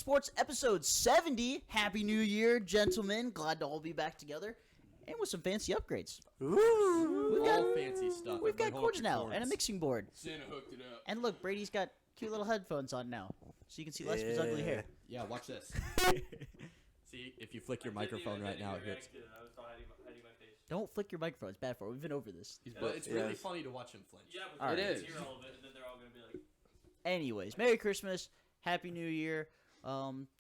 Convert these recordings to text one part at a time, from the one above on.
Sports episode 70. Happy New Year, gentlemen. Glad to all be back together. And with some fancy upgrades. Ooh. All fancy stuff. We've got cords now and a mixing board. Santa hooked it up. And look, Brady's got cute little headphones on now. So you can see less of his ugly hair. Yeah, watch this. See, if you flick your microphone right now, it hits. I was hiding my face. Don't flick your microphone. It's bad for it. We've been over this. But it's really funny to watch him flinch. Yeah, but All right. it is. Hear all of it, and then they're all going to be like... Anyways, Merry Christmas. Happy New Year.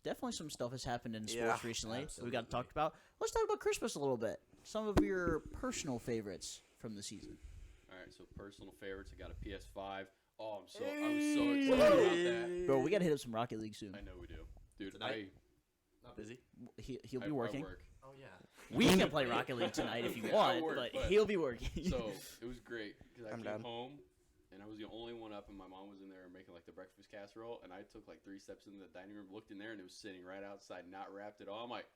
Definitely some stuff has happened in sports recently that we got talked about. Let's talk about Christmas a little bit. Some of your personal favorites from the season. All right, so personal favorites. I got a PS5. Oh, I was so excited about that. Bro, we got to hit up some Rocket League soon. I know we do. Dude, Tonight? Not busy? He'll be working. work. Oh, yeah. We can play Rocket League tonight if you want, work, but he'll be working. So, it was great because I I'm came down. home, and I was the only one up, and my mom was in there making, like, the breakfast casserole, and I took, like, 3 steps into the dining room, looked in there, and it was sitting right outside, not wrapped at all. I'm like,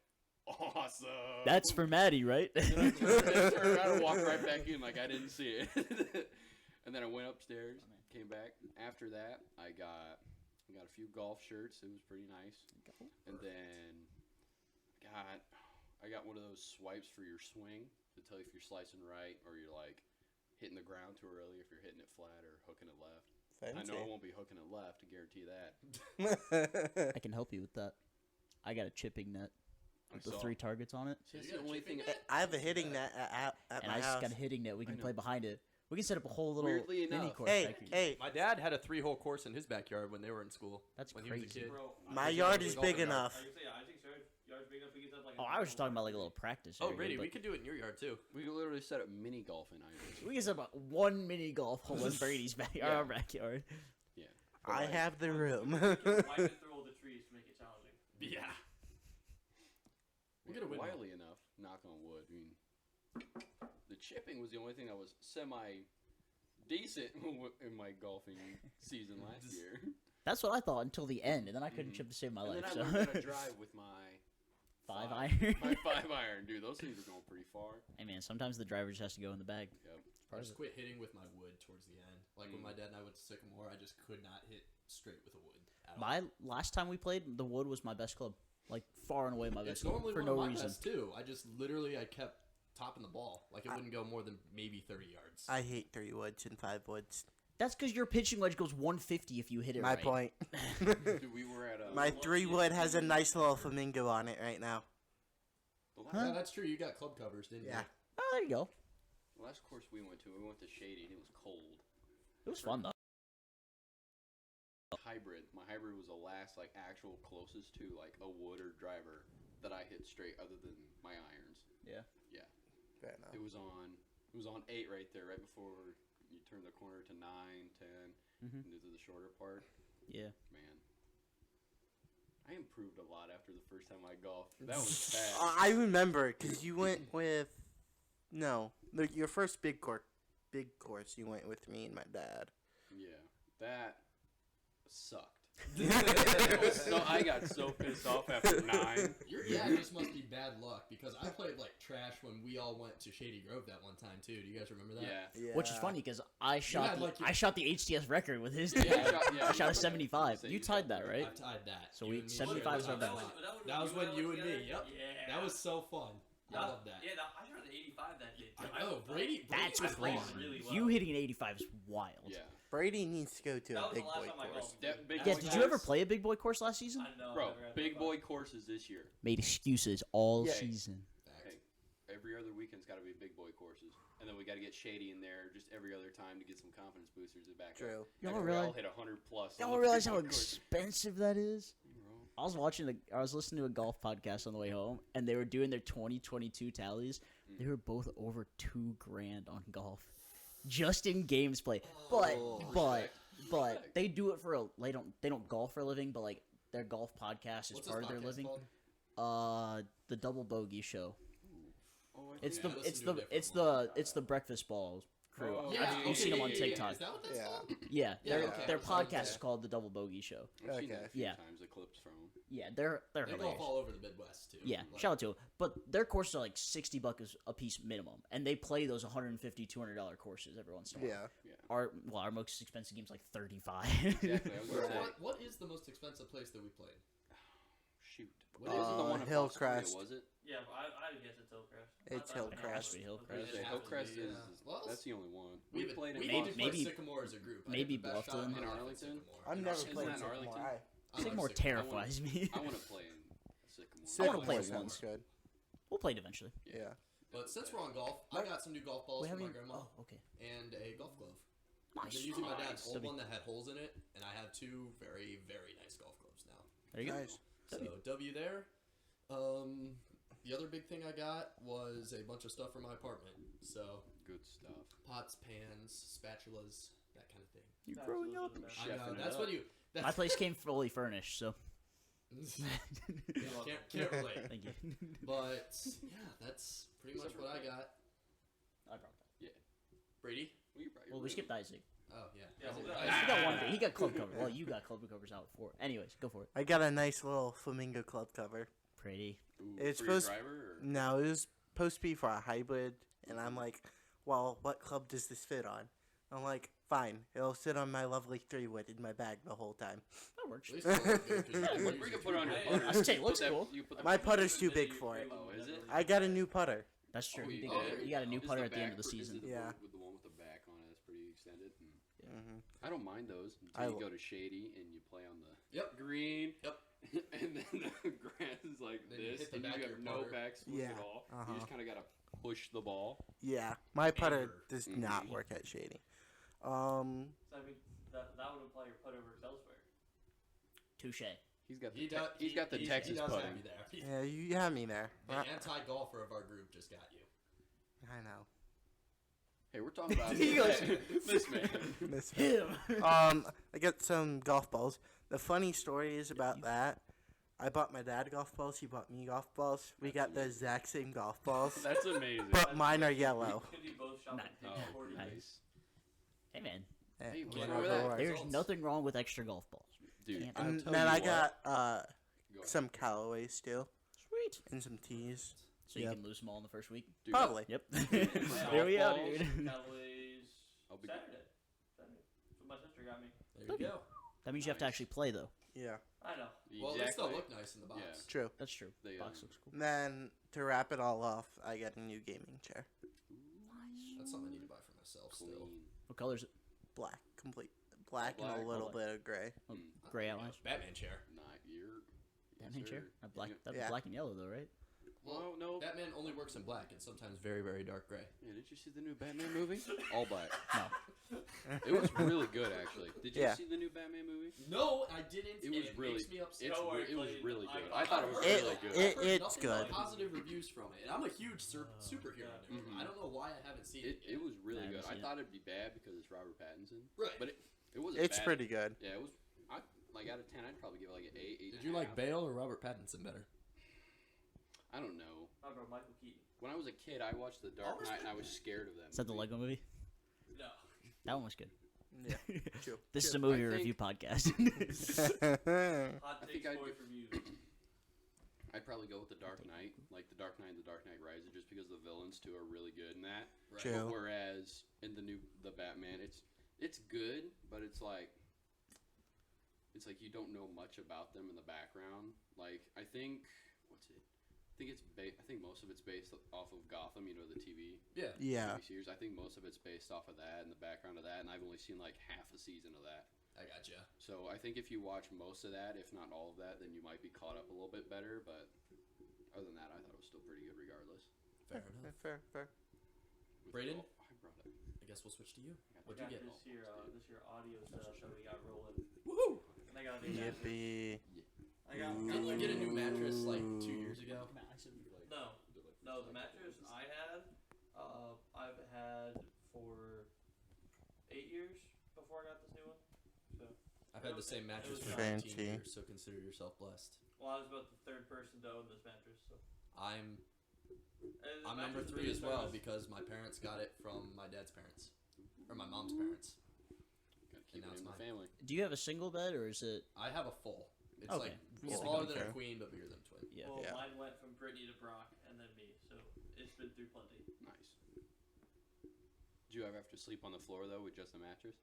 awesome. That's for Maddie, right? And I turned around and walked right back in like I didn't see it. And then I went upstairs, came back. After that, I got a few golf shirts. It was pretty nice. And then I got one of those swipes for your swing to tell you if you're slicing right or you're like hitting the ground too early, if you're hitting it flat or hooking it left. Fancy. I know I won't be hooking it left, I guarantee that. I can help you with that. I got a chipping net with the 3 targets on it. See, that's the only thing. I have a hitting net at And my I just house. got a hitting net. We can know. play behind it. We can set up a whole little Weirdly mini enough. course. Hey, back here. hey, My dad had a 3-hole course in his backyard when they were in school. That's when he was a crazy. kid. Bro, my I think yard it was is a big golf yard. enough. I say, I think so. Yard's big enough we can have like... Oh, I was just talking about like a little practice Oh, area, Brady, but we could do it in your yard, too. We could literally set up mini golf in Irish. we can set up one mini golf hole in Brady's our backyard. Yeah. I have the room. Wipe it through all the trees to make it challenging. Yeah. We'll We'll get a win. Wily enough, knock on wood. I mean, the chipping was the only thing that was semi-decent in my golfing season last year. That's what I thought until the end, and then I couldn't chip to save my And life. then I So learned how to drive with my 5 iron. My 5 iron, dude. Those things are going pretty far. Hey man, sometimes the driver just has to go in the bag. Yep. I just quit hitting with my wood towards the end. Like when my dad and I went to Sycamore, I just could not hit straight with a wood at all. My last time we played, the wood was my best club, like far and away my best It's club normally for one no of my reason. best too. I just literally I kept topping the ball. Like it wouldn't go more than maybe 30 yards. I hate 3 woods and 5 woods. That's because your pitching wedge goes 150 if you hit it My right. point. Dude, we were at My 3 wood has a nice little flamingo on it right now. the last, Yeah, that's true. You got club covers, didn't Yeah. Oh, there you go. the last course we went to Shady, and it was cold. It was fun though. Hybrid. My hybrid was the last like actual closest to like a wood or driver that I hit straight, other than my irons. Yeah. Yeah. Fair enough. It was on 8 right there, right before you turn the corner to 9, 10, Mhm. and into the shorter part. Yeah. Man, I improved a lot after the first time I golfed. That was bad. I remember because you went with your first big course. You went with me and my dad. Yeah, that sucked. I got so pissed off after 9. Your dad just must be bad luck because I played like trash when we all went to Shady Grove that one time too. Do you guys remember that? Yeah. Yeah. Which is funny because I shot had, like, I shot the HTS record with his. Yeah, I shot a you 75. said You you tied shot that, right? I've tied that. So You we- and me 75 is shared our that best. spot. That was when you and me. Yep. Yeah. That was so fun. I love that. Yeah, I shot an 85 that day. Too. I know, Brady. That's was crazy. fun. really well. You hitting an 85 is wild. Yeah. Brady needs to go to That a was big the last boy time I course. golfed. That big Yeah. boy Did you ever course- play a big boy course last season? I know. Bro, I never had big that boy fun. courses this year. Made excuses all Yeah. season. Hey, every other weekend's got to be big boy courses, and then we got to get Shady in there just every other time to get some confidence boosters to back True. up. Y'all After we realize- all hit 100 plus. on Y'all the realize big how boy course. expensive that is? Bro. I was listening to a golf podcast on the way home, and they were doing their 2022 tallies. They were both over $2,000 on golf, just in games play. But they do it for they don't golf for a living, but like their golf podcast is What's part this of their podcast living. called? The Double Bogey Show. Oh, I It's think- Yeah, the I it's listened to the a different it's one. the it's the Breakfast Balls crew. Oh, Yeah, You've seen them on yeah. TikTok. Is that what that's Yeah. called? Yeah, Yeah, their okay. their Sounds podcast good. is called the Double Bogey Show. I've seen Okay. that a few Yeah. times, the clips from 'em. Yeah, they're They golf hilarious. all over the Midwest too. Yeah, Like, shout out to them. But their courses are like $60 a piece minimum, and they play those $150, $200 courses every once in a while. Yeah. Our most expensive game's like $35. Exactly. I was gonna say, What is the most expensive place that we played? Shoot. What is the one in Hillcrest. Fostoria, was it? Yeah, but I would guess it's Hillcrest. It's I thought It has to be Hillcrest. Hillcrest. Yeah, Hillcrest Yeah. is Well, that's the only one. We played in need to play maybe- Sycamore as a group. I maybe think the best shot Bluffton. my In life is Arlington? Sycamore. I've In never Isn't played that in Sycamore. Arlington? I like Sycamore Sycamore. terrifies me. I want to play in Sycamore. I wanna play Sycamore it sounds once. good. We'll play it eventually. Yeah. But since we're on golf, I got some new golf balls Wait, from my haven't you- grandma Oh, okay. and a golf glove. I've Nice. been using my dad's Nice. old one that had holes in it, and I have two very, very nice golf clubs now. There you go. Nice. So W there. The other big thing I got was a bunch of stuff for my apartment. So Good stuff. pots, pans, spatulas, that kind of thing. You're growing up. I know, Chefing it that's up. what you. My That's, place came fully furnished, so can't relate. thank you. But yeah, that's pretty much what I got. I brought that. Brady. Well, we skipped Isaac. Oh yeah. Yeah, Isaac- well, Isaac- He got one. He got club cover. Well, you got club covers out for. Anyways, go for it. I got a nice little flamingo club cover. Pretty. Ooh, It's for your supposed- driver or? No, it was supposed to be for a hybrid, and I'm like, well, what club does this fit on? I'm like, fine, it'll sit on my lovely 3-wood in my bag the whole time. That works. At least it looked good, 'cause you Yeah, can we use can it put it on too. your Hey, putter. I was saying, it looks Put that- cool. you put the- My putter's too big for it. Oh, is it? I got a new putter. That's true. Oh, He, did oh, get- he got a new Is putter the at the end of back the is it season. the Yeah. one with the one with the back on it. That's pretty extended. Hmm. I don't mind those until I you will- go to shady and you play on the Yep. green. Yep. And then the grass is like Then you this, hit the and you back of have your no putter. backswing Yeah, at all. uh-huh. You just kind of gotta push the ball. Yeah, my putter Anger. does Mhm. not work at shady. So I mean, that would imply your putter works elsewhere. Touche. He's got the He does. he's got the he Texas does have putting. me there. Yeah, you have me there. The anti-golfer of our group just got you. I know. Hey, we're talking about He goes- this man. Miss Him. I got some golf balls. The funny story is about that. I bought my dad golf balls. He bought me golf balls. We got the exact same golf balls, That's amazing. but mine are yellow. Could you both shop Nice. at Oh, Dick's nice. Hey man, Eh, Hey, what's whatever wrong with that? works. there's Results. nothing wrong with extra golf balls. Dude, Can't- I'll And tell then you I what. got Go ahead. some Callaways too, Sweet. and some tees. So you Yep. can lose them all in the first week. Dude, Probably. Yep. golf There we go, balls. dude. Cowboys I'll be Saturday. That's what my sister got me. There you go. That means you have to Nice. actually play though. Yeah, I know. Well, they still Exactly. look nice in the box. Yeah. true. That's true. They, Box looks cool. And then to wrap it all off, I got a new gaming chair, That's something I need to buy for myself still. Clean. What color is it? black, complete black, and Black, a little black. bit of gray. Oh, Mm. gray outlines. Batman chair. Nah, you're. Batman yes, chair. sir. Not black. Yeah. That'd Yeah. be black and yellow though, right? Well, no. Batman only works in black and sometimes very, very dark gray. Yeah, did you see the new Batman movie? All black. No. It was really good, actually. Did you Yeah. see the new Batman movie? No, I didn't. It was and really. makes me upset. It's Don't worry, it was Clayton. really good. I- I thought it was It- really good. it- I've heard it's nothing good. but positive reviews from it, and I'm a huge superhero nerd. Mhm. I don't know why I haven't seen it. It was really I haven't good. I seen it. thought it'd be bad because it's Robert Pattinson. Right. But it wasn't It's bad. pretty good. Yeah, it was. I like out of 10, I'd probably give it like an 8. Did you like Bale or Robert Pattinson better? I don't know. I bro, Michael Keaton. When I was a kid, I watched The Dark Knight and I was scared of that. Is that the movie. Lego movie? No. That one was good. Yeah, true. This is true. a movie I review think- podcast. Hot I takes think I'd boy go- from you. I'd probably go with The Dark Knight, like The Dark Knight and The Dark Knight Rises, just because the villains too are really good in that. Right. True. But whereas in the Batman, it's good, but it's like you don't know much about them in the background. Like I think I think most of it's based off of Gotham, you know, the TV Yeah. Yeah, TV series. I think most of it's based off of that and the background of that, and I've only seen like half a season of that. I gotcha. So I think if you watch most of that, if not all of that, then you might be caught up a little bit better. But other than that, I thought it was still pretty good regardless. Fair enough. fair. With Braden? I brought it. I guess we'll switch to you. We What'd you got get? this year audio setup that we got rolling. Woohoo! And I got a new mattress. Yippee! I got. Didn't you get a new mattress like 2 years ago? No, the mattress I had, I've had for 8 years before I got this new one. So, I've had the same mattress for Fancy. 19 years, so consider yourself blessed. well, I was about the third person to own this mattress. So, I'm and the I'm number mattress 3 as really well service- because my parents got it from my dad's parents, or my mom's parents. Gotta keep now it it's in the mine. family. Do you have a single bed or is it? I have a full. It's Okay. like Yeah, smaller than okay. a queen, but bigger than a twin. Yeah. Well, Yeah. mine went from Brittany to Brock and then me, so it's been through plenty. Nice. Did you ever have to sleep on the floor though with just a mattress?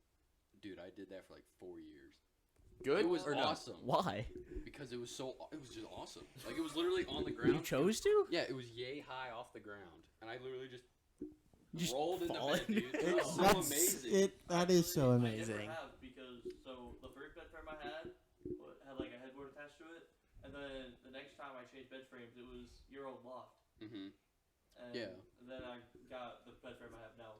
Dude, I did that for like 4 years. Good It was or no? awesome. Why? Because it was just awesome. Like, it was literally on the You ground. chose to? Yeah, it was yay high off the ground, and I literally just Just rolled in the fall bed, in. dude. It was so That's amazing. That is so I amazing. never have because the first bed frame I had like a headboard attached to it, and then the next time I changed bed frames, it was your old loft. Mm-hmm. And Yeah. then I got the bed frame I have now,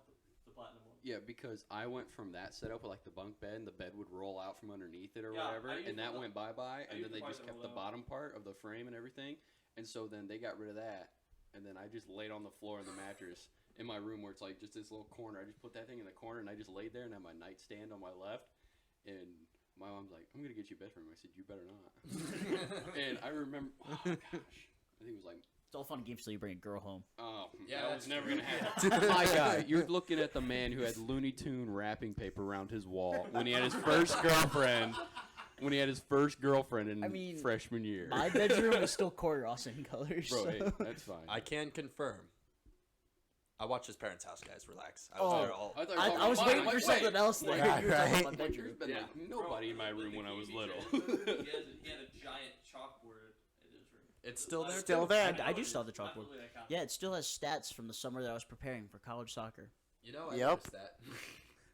the platinum one. Yeah, because I went from that setup with like the bunk bed, and the bed would roll out from underneath it or Yeah, whatever, I used and that the- went bye-bye, and used then the they part just that kept the rolled out. bottom part of the frame and everything, and so then they got rid of that, and then I just laid on the floor in the mattress in my room where it's like just this little corner. I just put that thing in the corner, and I just laid there and had my nightstand on my left, and my mom's like, "I'm gonna get you a bed frame." I said, "You better not." And I remember, oh gosh, I think it was like, It's all fun and games till you bring a girl home. oh, Yeah, that that's was never true. gonna happen. My guy, you're looking at the man who had Looney Tune wrapping paper around his wall when he had his first girlfriend. When he had his first girlfriend in I mean, freshman year. My bedroom is still Corey Rawson colors. Bro, so- hey, that's fine. I can confirm. I watched his parents' house, guys. Relax. I was Oh. there all. thought you were I talking was about waiting mine. for Wait, something else wait, there. You were talking right. about my There's bedroom. been Yeah. like nobody in my room when I was little. he had a giant chalkboard in his room. It's still there. Still too. there. I do still have the chalkboard. Absolutely, I count. Yeah, it still has stats from the summer that I was preparing for college soccer. You know, I Yep. noticed that. Yeah,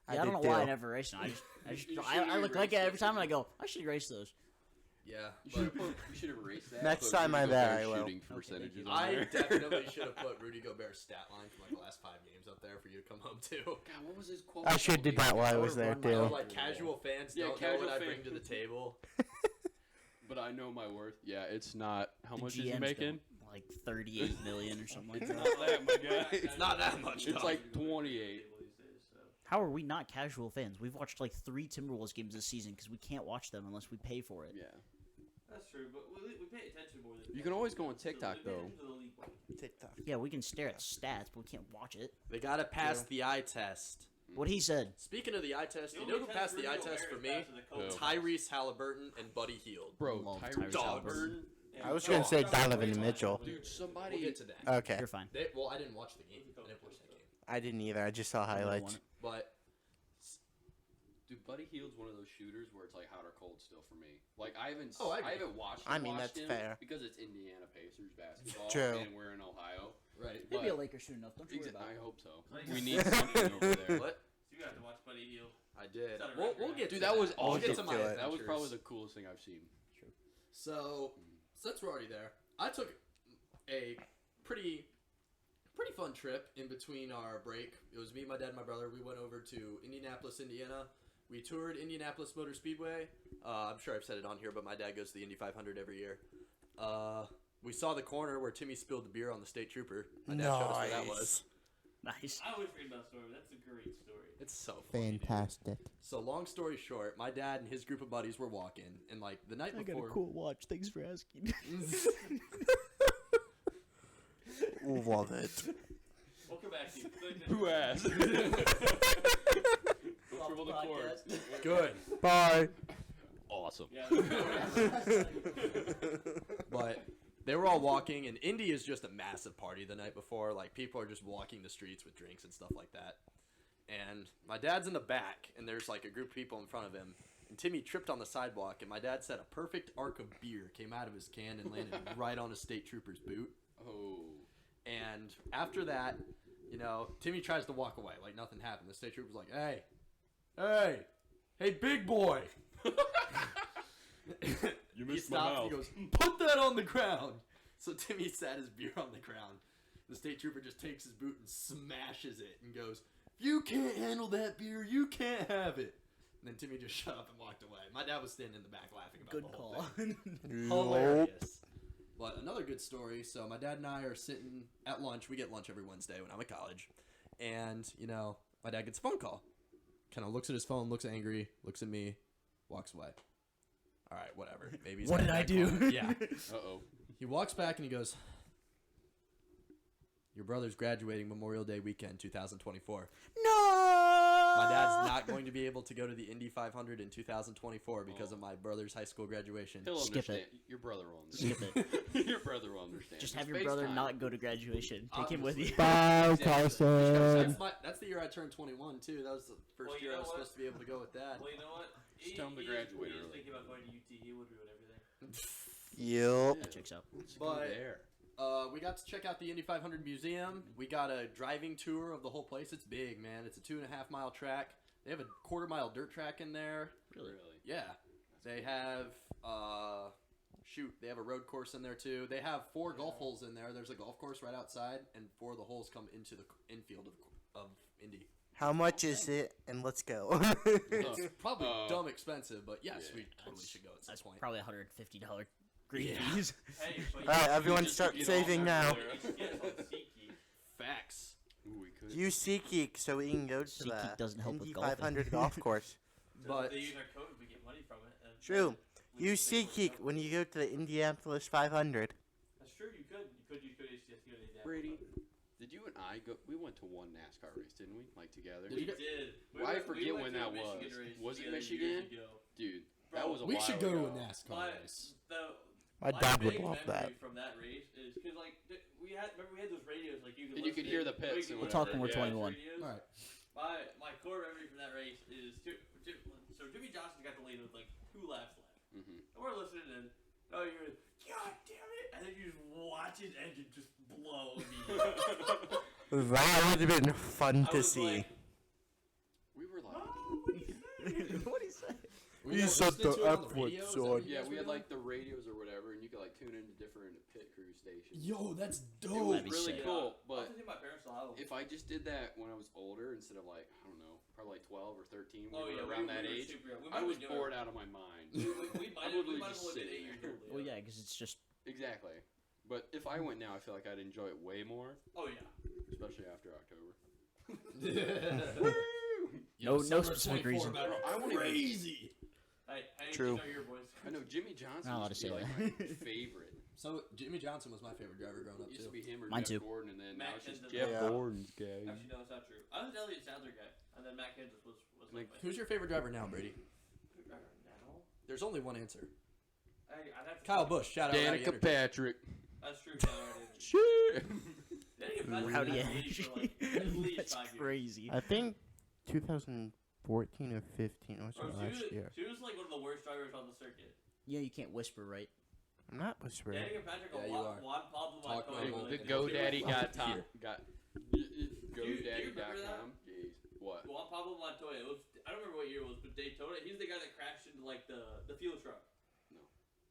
I don't know did why I too. never erased them. I You should've I look like it erased every it. time and I go, I should erase those. Yeah. You should have erased that. Next put time Rudy I'm there, Gobert I will. shooting Okay, percentages thank you. on I there. definitely should have put Rudy Gobert's stat line from like the last 5 games up there for you to come home to. God, what was his quote? I should did that while I was there run I know, too. like casual fans Yeah, don't know casual what I fan- bring to the table. But I know my worth. Yeah, it's not. How The much is GMs he making? don't, like 38 million or something like It's that. not that, my guy. It's not that much. It's dog. like 28. How are we not casual fans? We've watched like 3 Timberwolves games this season because we can't watch them unless we pay for it. Yeah. That's true, but we pay attention more than You can always go on TikTok, though. TikTok. Yeah, we can stare at stats, but we can't watch it. They gotta pass the eye test. What he said. Speaking of the eye test, you know who passed the eye test for me? Who? Tyrese Halliburton and Buddy Hield. Bro, Love Tyrese Tyrese Halliburton. Halliburton. I was gonna say Donovan Mitchell. Dude, somebody. We'll get to that. Okay. You're fine. Well, I didn't watch the game. I didn't watch that game. I didn't either. I just saw highlights. But Dude, Buddy Hield's one of those shooters where it's like hot or cold still for me. Like I haven't, Oh, I agree. I haven't watched. I mean, watched that's him fair. because it's Indiana Pacers basketball, True. and we're in Ohio. right. Maybe a But- Lakers soon enough. Don't you worry about I it. hope so. Like- We need something over there. What? You got to watch Buddy Hield. I did. Is that a We'll record? get Dude, to that was We'll awesome. get to my That was That was adventures. probably the coolest thing I've seen. So, since we're already there, I took a pretty fun trip in between our break. It was me, my dad, and my brother. We went over to Indianapolis, Indiana. We toured Indianapolis Motor Speedway. I'm sure I've said it on here, but my dad goes to the Indy 500 every year. We saw the corner where Timmy spilled the beer on the state trooper. My dad showed us where that was. Nice. I always forget about that story. That's a great story. It's so funny, dude. Fantastic. So long story short, my dad and his group of buddies were walking, and like the night before, watch. Thanks for asking. Love it. We'll come back to you. Who asked? Don't triple the cord. good. Bye. Awesome. Yeah. But they were all walking, and Indy is just a massive party the night before. Like, people are just walking the streets with drinks and stuff like that. And my dad's in the back, and there's like a group of people in front of him. And Timmy tripped on the sidewalk, and my dad said a perfect arc of beer came out of his can and landed right on a state trooper's boot. Oh. And after that, you know, Timmy tries to walk away like nothing happened. The state trooper's like, hey, big boy. You He stops and he goes, put that on the ground. So Timmy sat his beer on the ground. The state trooper just takes his boot and smashes it and goes, if you can't handle that beer, you can't have it. And then Timmy just shut up and walked away. My dad was standing in the back laughing about Good the whole call. thing. Hilarious. But another good story. So my dad and I are sitting at lunch. We get lunch every Wednesday when I'm at college. And, you know, my dad gets a phone call. Kind of looks at his phone, looks angry, looks at me, walks away. All right, whatever. Maybe he's What got did I that do? call. Yeah. Uh-oh. He walks back and he goes, your brother's graduating Memorial Day weekend 2024. No. My dad's not going to be able to go to the Indy 500 in 2024 because of my brother's high school graduation. He'll Skip understand. it. Your brother will understand. Skip it. Your brother will understand. Just have It's your brother FaceTime. not go to graduation. Take him with you. Bye, Exactly. Carson. That's the year I turned 21 too. That was the first Well, you year I know was what? supposed to be able to go with dad. Well, you know what? Just tell him to graduate He was early. thinking about going to UT. He would ruin everything. Yup. That checks out. Let's But- go there. We got to check out the Indy 500 museum. We got a driving tour of the whole place. It's big, man. It's a 2.5 mile track. They have a 1/4 mile dirt track in there. Really? Yeah. They have they have a road course in there too. They have 4 golf holes in there. There's a golf course right outside, and 4 of the holes come into the infield of Indy. How much is it? And let's go. It's probably dumb expensive, but yes, yeah. we totally should go at some That's point. probably $150 green Yeah. fees. Hey, but All right, you everyone just start get saving all now. there. can get it on SeatGeek. Facts. Ooh, we could. Use SeatGeek so we can go to SeatGeek doesn't the help with Indy golfing. 500 golf course. But They use our code, we get money from it. And True. we Use can pay for it. SeatGeek when you go to the Indianapolis 500. That's true. You could HTS go to the Brady, did you and I go? We went to one NASCAR race, didn't we? Like together. Did We you go- did. Well, I forget when that was. Was it Michigan? Dude, that was a we while should go to a ago. NASCAR race. My My dad would big love that. memory from that race is because like we had those radios like you could And you could hear the pits and We'll whatever. talk when we're Yeah. 21. All right. My core memory from that race is so Jimmy Johnson got the lead with like 2 laps left. Mhm. And we're listening and you're God damn it, and then you just watch his engine just blow immediately. That would have been fun I to was see. like, We were like, oh, what do you say? What do you say? We You guys said listening the to it on F radio? word, Is that son. what you yeah, guys we were had doing? like the radios or whatever, and you could like tune into different pit crew stations. Yo, that's It dope. was That'd be really sick. cool, I'll but have to see my parents will have them. if I just did that when I was older instead of like, I don't know, probably like 12 or 13, Oh, we yeah, were around we that were age, super young. We I might was be bored younger. out of my mind. We I might literally have just only been sitting 8 years there. old. Well, yeah, because it's just Exactly. But if I went now, I feel like I'd enjoy it way more, Oh yeah. especially after October. No Summer specific 24 reason. about it. I wouldn't even- Crazy. Hey, True. you know your boys. I know Jimmy Johnson Not allowed used to to be say like that. my favorite. So Jimmy Johnson was my favorite driver growing up It used to too. be him or Mine Jeff too. Gordon, and then now Matt it's just Kenseth. Jeff Yeah. Gordon's guy. Actually, no, it's not true. I was Elliott Sadler guy, and then Matt Kenseth was like my Who's your favorite driver now, Brady? favorite driver now. There's only one answer. I'd have to Kyle Busch. Shout out. Rowdy Danica Energy. Patrick. That's true. Tyler Davis. Shit. Danica Patrick Rowdy had the lead for like at least That's 5 years. crazy. I think 2014 or 15 was Bro, her last year. she was like one of the worst drivers on the circuit. Yeah, you can't whisper, right? I'm not whispering. Danica Patrick Yeah, or you are. Juan Pablo Talk Montoya. normal. The Like, GoDaddy got top. Here. Got Do you remember that? GoDaddy.com. Jeez. What? Juan Pablo Montoya. It was, I don't remember what year it was, but Daytona. He's the guy that crashed into like the fuel truck.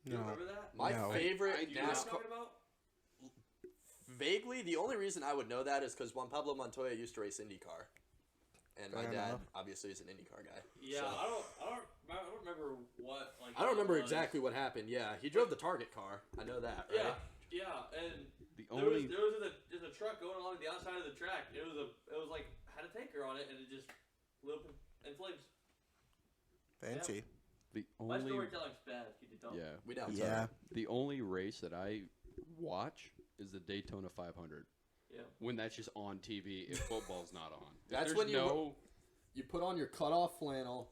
Do you No. remember that? My No. favorite I Do you know what I'm NASCAR. talking about? Vaguely, the only reason I would know that is because Juan Pablo Montoya used to race IndyCar, and my Fair dad enough. obviously is an IndyCar guy. Yeah, so. I don't remember what like. I don't remember it was. exactly what happened. Yeah, he drove the Target car. I know that. Right? Yeah, and The there only was just a truck going along the outside of the track. It was like had a tanker on it, and it just lit up in flames. Fancy. the My only storytelling's bad. Can you tell? yeah We down. Yeah. the only race that I watch is the Daytona 500. Yeah. When that's just on TV, if football's not on. If That's there's when you- no. You put on your cutoff flannel,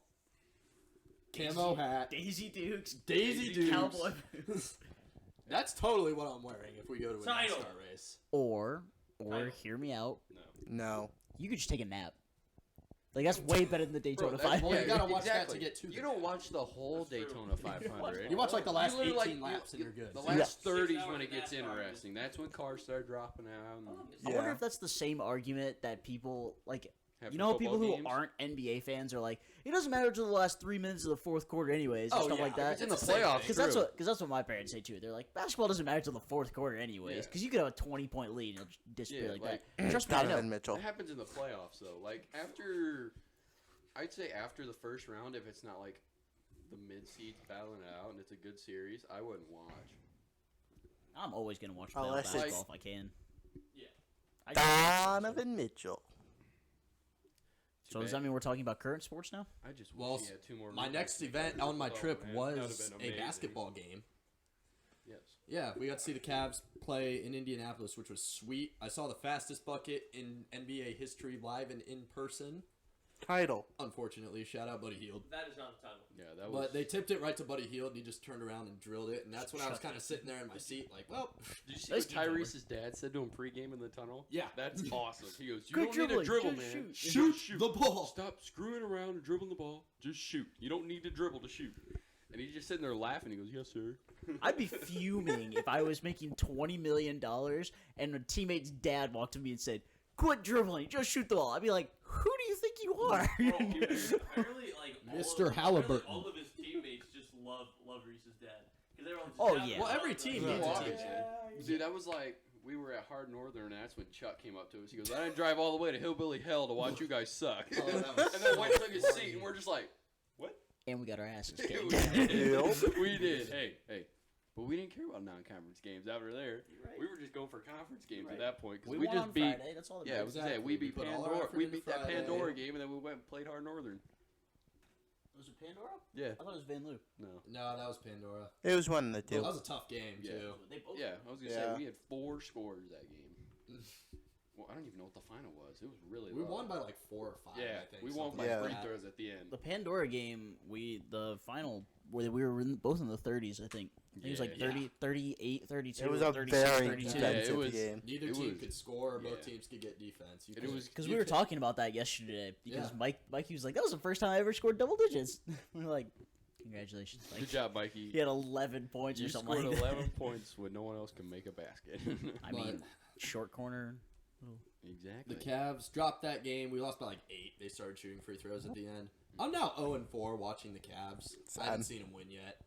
camo hat, Daisy Dukes. Daisy Dukes. Cowboy boots. That's totally what I'm wearing if we go to a Title. NASCAR race. Or, Title. hear me out. No. No. You could just take a nap. Like, that's way better than the Daytona Bro, that's- 500. Well, you gotta watch exactly. that to get to the You don't map. watch the whole That's true. Daytona 500. You watch like the last You literally, 18 laps and you're good. The Yeah. last 30 is 6 when hours it gets NASCAR. interesting. That's when cars start dropping out. And I wonder Yeah. if that's the same argument that people, like, have you for know, football people who games. aren't NBA fans are like, it doesn't matter until the last 3 minutes of the fourth quarter, anyways, or Oh, stuff yeah. like that. It's in the It's the same playoffs. thing. True. Because that's what my parents say too. They're like, basketball doesn't matter until the fourth quarter, anyways. Yeah. Because you could have a 20-point lead and it'll just disappear Yeah, like, like- that. Trust me, I know. Donovan Mitchell. That happens in the playoffs, though. Like, after. I'd say after the first round, if it's not like the mid seeds battling it out and it's a good series, I wouldn't watch. I'm always gonna watch Unless playoff it's- basketball if I can. Yeah. I Donovan Mitchell. So does that mean we're talking about current sports now? I just wish Well, he had 2 more. My rings. next event on my Oh, trip man, that would've was been a amazing. basketball game. Yes. Yeah, we got to see the Cavs play in Indianapolis, which was sweet. I saw the fastest bucket in NBA history live and in person. Title. Unfortunately, shout out Buddy Hield. That is not the title. Yeah, that was. But they tipped it right to Buddy Hield, and he just turned around and drilled it. And that's when I was kind of sitting there in my seat, like, well, Did you see Nice what Tyrese's dad said to him pregame in the tunnel? yeah. That's awesome. He goes, "You Good don't need to dribbling, dribble, just man. shoot." Shoot the ball. Stop screwing around and dribbling the ball. Just shoot. You don't need to dribble to shoot." And he's just sitting there laughing. He goes, "Yes, sir." I'd be fuming if I was making $20 million and a teammate's dad walked to me and said, "Quit dribbling, just shoot the ball." I'd be like, "Who do you think you are?" Bro, apparently, like, Mr. Halliburton. All of his teammates just love Reese's dad. 'Cause they're all just Oh, down yeah. there. Well, every team Yeah. needs a Yeah. team. Dude, that was like we were at Hard Northern, and that's when Chuck came up to us. He goes, "I didn't drive all the way to Hillbilly Hell to watch you guys suck." Oh, that was And then so White took his funny. seat, and we're just like, And we got our asses we kicked. did. We did. Hey. But we didn't care about non-conference games after there. Right. We were just going for conference games Right. at that point because We we won just on beat. Friday. That's all that Yeah, I was matters. gonna say we beat We put all our Pandora. effort We into beat that Friday. Pandora game, and then we went and played Hard Northern. Was it Pandora? Yeah. I thought it was Van Loo. No. No, that was Pandora. It was one of the That two. was a tough game, Yeah. too. They both. Yeah, I was gonna Yeah. say we had 4 scores that game. Well, I don't even know what the final was. It was really We low. won by like 4 or 5, Yeah, I think. we won something by Yeah. like free that. throws at the end. The Pandora game, the final, where we were both in the 30s, I think. I think it was like Yeah. 30, 38, 32, It was a 36, very 32. defensive it was- game. Neither It team was- could score, both yeah. teams could get defense. You And it could- was- Because you we were could- talking about that yesterday. Because Yeah. Mikey was like, "That was the first time I ever scored double digits." We were like, "Congratulations, Mike." Good job, Mikey. He had 11 points You or something scored like 11 that. points when no one else can make a basket. I mean, short corner. exactly. The Cavs dropped that game. We lost by like 8. They started shooting free throws at the end. I'm now 0-4 watching the Cavs. I haven't seen them win yet.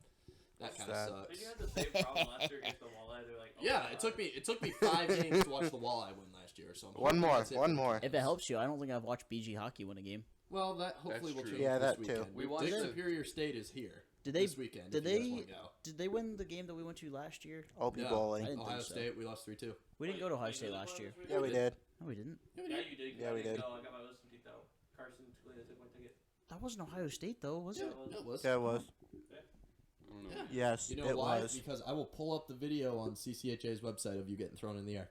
That kind of Sad. sucks. Did you have the same problem last year against the Walleye? They're like, oh Yeah, my it God. took me 5 games to watch the Walleye win last year. So I'm One hoping more, that's it one for the more. Cavs. If it helps you, I don't think I've watched BG hockey win a game. Well, that hopefully will true. change Yeah, this that too. weekend. We watched Dick the- Superior State is here Did they? this weekend. Did if you guys they? wanna go. Did they win the game that we went to last year? OP Yeah. bowling. I didn't Ohio think so. State, we lost 3-2. We didn't Wait, go to Ohio you State did last play year. this Yeah, we weekend? did. No, we didn't. Yeah, we Yeah, did. you did. 'cause Yeah, I we didn't did. go. I got my list kicked out. Carson took my ticket. That wasn't Ohio State though, was Yeah, it? it was. Yeah, it was. I don't know. Yeah. Yes, You know it why? was. Because I will pull up the video on CCHA's website of you getting thrown in the air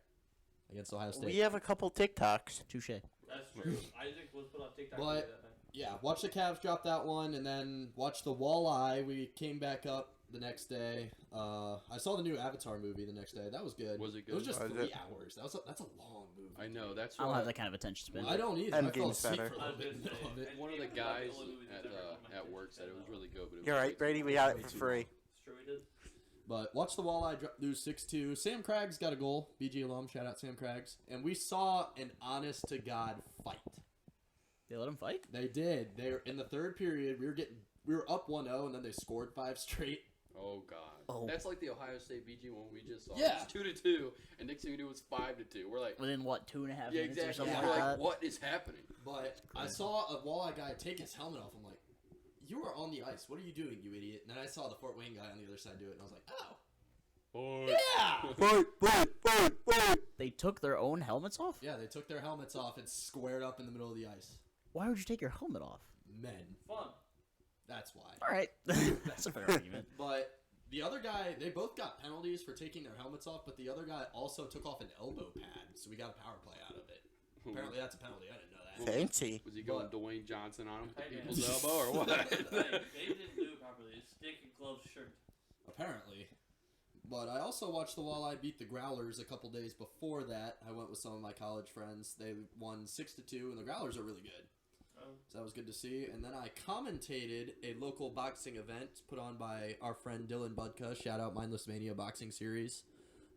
against Ohio State. We have a couple TikToks. Touche. That's true. Isaac was put on TikTok But- that night. Yeah, watch the Cavs drop that one, and then watch the Walleye. We came back up the next day. I saw the new Avatar movie the next day. That was good. Was it It was good? just Was 3 it? hours. That's a long movie. I know. That's I don't why have that kind of attention span. I don't either. I fell Endgame's asleep better. for a I little was bit in the gonna middle of say, it. one of the Even like guys the only movie that's ever gotten my at work attention said it was span, really good, but it was You're right, Brady. We got it Way for too free. long. It's true, we did. But watch the Walleye lose 6-2. Sam Craggs got a goal. BG alum. Shout out Sam Craggs. And we saw an honest to God fight. They let him fight. They did. They were in the third period. We were up 1-0, and then they scored 5 straight. Oh God. Oh. That's like the Ohio State BG one we just saw. Yeah. It's 2-2, and next thing we knew it's 5-2. We're like, Within what, 2.5 yeah, minutes exactly. or something Yeah. We're like like, that. what is happening? But I saw a Walleye guy take his helmet off. I'm like, you are on the ice. What are you doing, you idiot? And then I saw the Fort Wayne guy on the other side do it, and I was like, oh. Yeah! Fight! They took their own helmets off. Yeah, they took their helmets off and squared up in the middle of the ice. Why would you take your helmet off? Men. Fun. That's why. All right, that's a fair argument. But the other guy, they both got penalties for taking their helmets off, but the other guy also took off an elbow pad, so we got a power play out of it. Apparently that's a penalty. I didn't know that. Fancy. Was he going Dwayne Johnson on him with Hey, man. people's elbow or what? They didn't do it properly. It's stick and glove shirt. Apparently. But I also watched the Walleye beat the Growlers a couple days before that. I went with some of my college friends. They won 6-2, and the Growlers are really good. So that was good to see. And then I commentated a local boxing event put on by our friend Dylan Budka. Shout out Mindless Mania Boxing Series.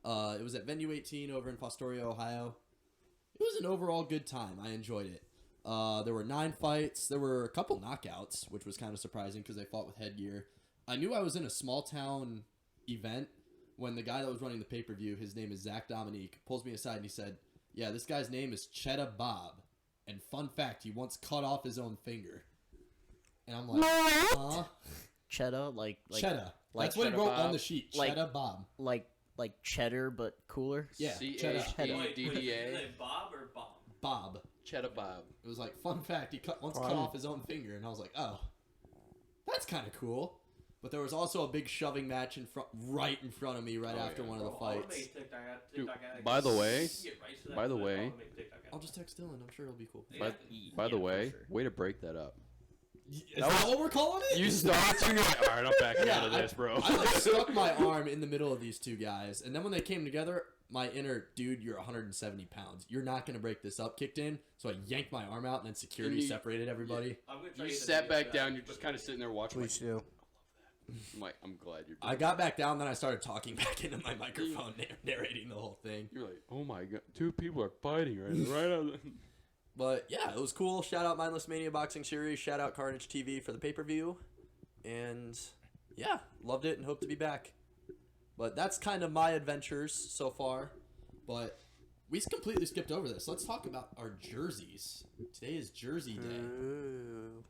It was at Venue 18 over in Fostoria, Ohio. It was an overall good time. I enjoyed it. There were 9 fights. There were a couple knockouts, which was kind of surprising because they fought with headgear. I knew I was in a small town event when the guy that was running the pay-per-view, his name is Zach Dominique, pulls me aside and he said, yeah, this guy's name is Cheddar Bob. And fun fact, he once cut off his own finger. And I'm like, huh? Cheddar, like Cheddar. like That's what he Cheddar wrote Bob. on the sheet. Like- Cheddar Bob. like cheddar but cooler. Yeah, Cheddar. CHEDDA. Wait, is his DDA. name Bob or Bomb? Bob. Cheddar Bob. It was like, fun fact, he once cut Fun. off his own finger. And I was like, oh, that's kind of cool. But there was also a big shoving match right in front of me right Oh, after yeah. one of the Bro, I wanna fights. make TikTok Dude, addict. by the way- Get right to that, by the but I way, wanna make TikTok addict. I'll just text Dylan. I'm sure it'll be cool. By the for way, sure. way to break that up. Is that what we're calling it? You started to like, all right, I'm backing out of this, bro. I like stuck my arm in the middle of these two guys, and then when they came together, my inner dude, you're 170 pounds. You're not gonna break this up. Kicked in, so I yanked my arm out, and then security And you- separated everybody. I'm gonna try You to get sat the back videos down. back, You're just but- kind of sitting there watching. Please do. I'm like, I'm glad you're. I got back down, then I started talking back into my microphone, narrating the whole thing. You're like, oh my god, 2 people are fighting right on the. But yeah, it was cool. Shout out Mindless Mania Boxing Series. Shout out Carnage TV for the pay-per-view. And yeah, loved it and hope to be back. But that's kind of my adventures so far. But we completely skipped over this. Let's talk about our jerseys. Today is Jersey Day. Ooh.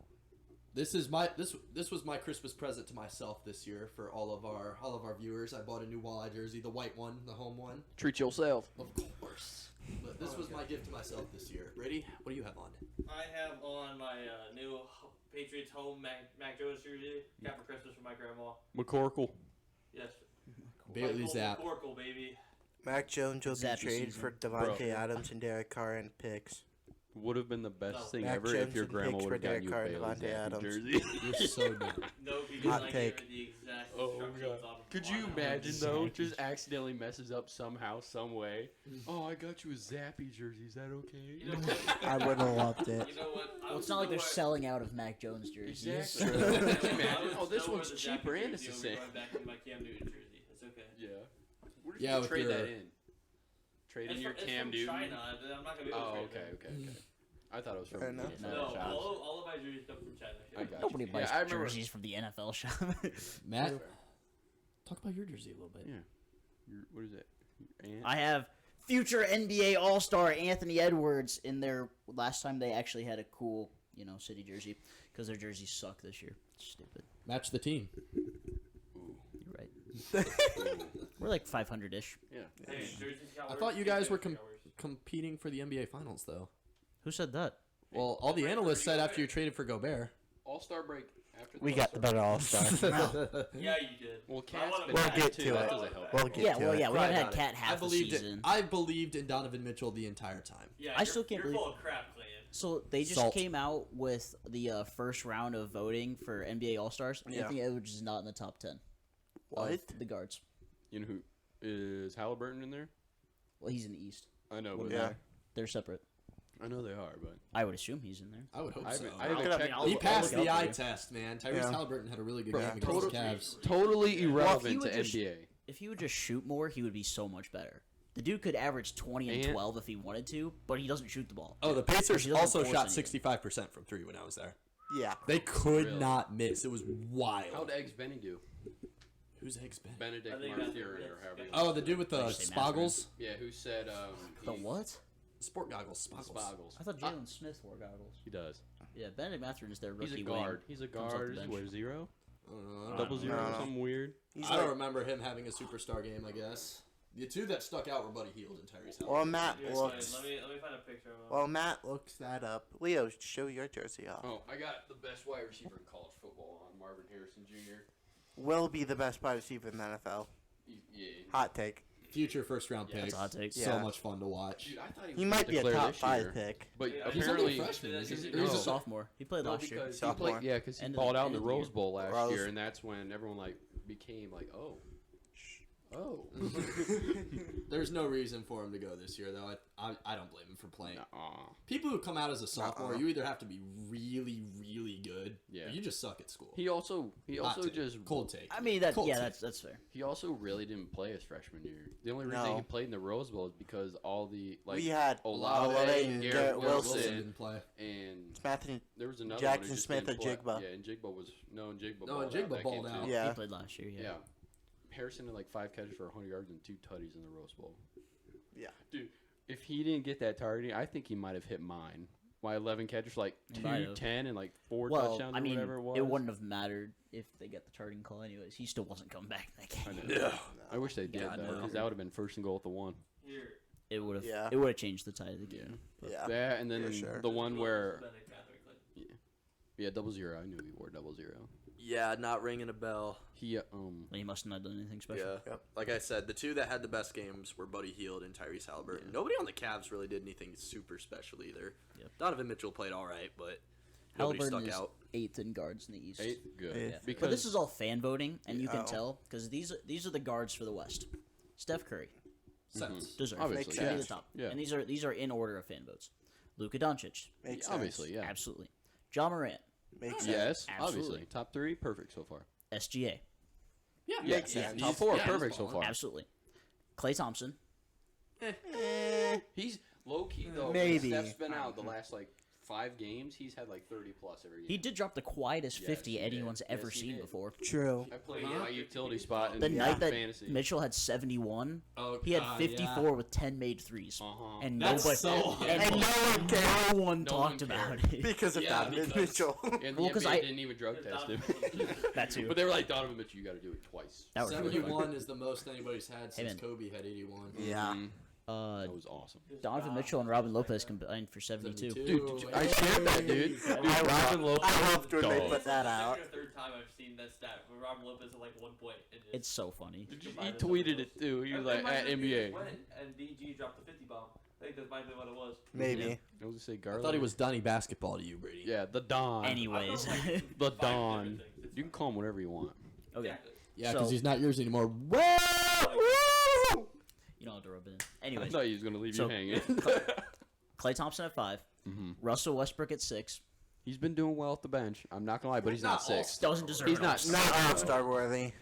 This was my Christmas present to myself this year for all of our viewers. I bought a new Walleye jersey, the white one, the home one. Treat yourself. Of course. But this was my gift to myself this year. Brady, what do you have on? I have on my new Patriots home Mac Jones jersey. Got for Christmas from my grandma. McCorkle. Yes. Bailey Michael Zapp. McCorkle, baby. Mac Jones will be Zappy traded season. for Devontae Adams and Derek Carr and picks. Would have been the best No. thing Mac ever if your Jones and grandma picks would have for gotten you a Derek Carr and Bailey Devontae Zappi Adams. jersey. You're so dumb. No, because Hot I take. gave her the exact Oh my instructions god. off of Could you one. imagine though? Zappies. Just accidentally messes up somehow, some way. Oh, I got you a Zappy jersey. Is that okay? You know what? I would have loved it. You know what? Well, it's not like they're selling out of Mac Jones jerseys. Exactly. I Imagine, would oh, this still wear one's the cheaper Zappy and it's the jersey same. over Back into my Cam Newton jersey. It's okay. Yeah. What if Yeah, you with trade your- that in? Trade in It's your from, Cam it's Newton. from China. I'm not gonna be able to Oh, trade okay, them. okay. I thought it was from Fair enough. the No, NFL shops. all of my jerseys come from China. I got Nobody you. buys Yeah, I remember- jerseys from the NFL shop. Matt, talk about your jersey a little bit. Yeah. What is it? Your aunt? I have future NBA All-Star Anthony Edwards in their last time they actually had a cool, city jersey because their jerseys suck this year. Stupid. Match the team. Ooh. You're right. We're like 500-ish. Yeah. Hey, jerseys got I worse, thought you guys were jerseys got worse. competing for the NBA Finals, though. Who said that? Well, all the analysts said after you traded for Gobert. All-Star break. After the We got the better All-Star. Yeah, you did. Well, I Cat's wanna been We'll back get too. to That it. doesn't help. We'll get Yeah, to well, it. yeah, we Right haven't on had it. Cat half I the believed season. I believed in Donovan Mitchell the entire time. Yeah, I still can't you're believe- full of crap, Clayton. So they just Salt. came out with the first round of voting for NBA All-Stars. Yeah. Anthony Edwards is not in the top 10 What? of the guards. You know who is Halliburton in there? Well, he's in the East. I know, but Yeah. They're separate. I know they are, but I would assume he's in there. I would hope I so. haven't, I haven't Look it up, checked. I'll He look- passed I'll look the up eye for you. test, man. Tyrese Yeah. Halliburton had a really good Bro, game against the totally- Cavs. Totally irrelevant he would to just- NBA. If he would just shoot more, he would be so much better. The dude could average 20 and And- 12 if he wanted to, but he doesn't shoot the ball. Oh, the Pacers He doesn't also force shot anything. 65% from three when I was there. Yeah. They could Really? not miss. It was wild. How'd Eggs Benny do? Who's Higgs been? Benedict I think Martyr that's- or however. you Oh, the dude with the Why'd you say Matt spoggles? Yeah, who said The what? Sport goggles. Spoggles. Spoggles. I thought Jalen Smith wore goggles. He does. Yeah, Benedict Mathurin is their He's rookie a guard. wing. He's a Comes off the guard. He bench. wears 0, I don't know. double 0, know. something weird. He's I don't like, remember him having a superstar game, I guess. The two that stuck out were Buddy Hield and Tyrese Halliburton. while Matt You're looks, excited. Let me find a picture of him. while Matt looks that up, Leo, show your jersey off. Oh, I got the best wide receiver in college football on Marvin Harrison Jr. Will be the best wide receiver in the NFL. Yeah. Hot take. Future first round Yeah, pick. that's a hot take. So Yeah. much fun to watch. Dude, I thought he was He gonna might be a declare top this 5 year. pick. But Yeah, He's apparently, only a freshman. he's He's no, a sophomore. He played no, last year. because he Sophomore. played, yeah, because he End of balled the- out in the end of the Rose year. Bowl last Rose- year, and that's when everyone became like, oh. There's no reason for him to go this year, though. I don't blame him for playing. Nuh-uh. People who come out as a sophomore, Nuh-uh. you either have to be really, really good, Yeah. or you just suck at school. He also Hot take. just cold take. I mean, Cold take. that's fair. He also really didn't play his freshman year. The only reason No. he played in the Rose Bowl is because all the we had Olave, Olave and Garrett Garrett Wilson, Wilson. didn't play. and Matthew. there was another Jackson one who just Smith didn't or play. Jigba? Yeah, and Jigba was and Jigba. No, balled and Jigba out that balled game, out. too. Yeah. He played last year, Yeah. Harrison had like 5 catches for 100 yards and 2 tutties in the Rose Bowl. Yeah. Dude, if he didn't get that targeting, I think he might have hit mine. My 11 catches for like He might have. 210 and like 4 Well, touchdowns I or mean, whatever it was. wouldn't have mattered if they got the targeting call anyways. He still wasn't coming back in that I game. know. I wish they did God, though, no. because that would have been first and goal at the 1. Here. It would have. Yeah. It would have changed the tide of the game. Yeah. That and then for sure. the one where Benedict Mathurin, Clayton. yeah, 00. I knew he wore 00. Yeah, not ringing a bell. He Well, he must not have done anything special. Yeah. Yep. Like I said, the two that had the best games were Buddy Hield and Tyrese Halliburton. Yeah. Nobody on the Cavs really did anything super special either. Yep. Donovan Mitchell played all right, but nobody Halliburton stuck is out. 8th in guards in the East. 8th, good. Yeah. Yeah. Because But this is all fan voting, and you can Oh. tell because these are the guards for the West. Steph Curry Sense. deserves Obviously, Makes should be the sense. top, Yeah. and these are in order of fan votes. Luka Doncic, Makes obviously, sense. yeah. absolutely. John Morant, Makes sense. Yes, Absolutely. obviously. Top 3, perfect so far. SGA, Yeah, Yeah, Makes yeah, sense. top 4, perfect so far. absolutely. Klay Thompson, He's low key though. Maybe. Steph's been out the last like 5 games. He's had like 30 plus every game. he did drop the quietest Yes, 50 he did. anyone's ever Yes, he seen did. before. True. I played my utility spot in The night that fantasy. Mitchell had 71, Oh, he had God, 54 yeah. with 10 made threes, Uh-huh. and That's nobody so and And no one cared. no one No one talked about cared. it. Because of Yeah, Donovan because- Mitchell. And Well, the 'cause NBA I- didn't even drug test him. That too. But they were like, Donovan Mitchell, you got to do it twice. That was really fun. 71 is the most anybody's had Hey, since man. Kobe had 81. Yeah. Mhm. That was awesome. Donovan Mitchell and Robin Lopez combined for 72. Dude, I shared that, dude. Robin Lopez. I loved when they dog. put that out. Second or third time I've seen that stat where Robin Lopez at like 1 point. And just It's so funny. He tweeted it too. He was like, at NBA. And DG dropped the 50 bomb. I think that might be what it was. Maybe. I was gonna say I Garland. thought he was Donnie basketball to you, Brady. Yeah, the Don. Anyways, The Don. You can call him whatever you want. okay, Exactly. Yeah, So- because he's not yours anymore. you don't have to rub it in. I Anyways, thought he was gonna leave So- you hanging. Klay Thompson at 5, hmm Russell Westbrook at 6. He's been doing well at the bench. I'm not gonna lie, but he's not Not 6. Doesn't deserve He's it. not- Not all-star worthy.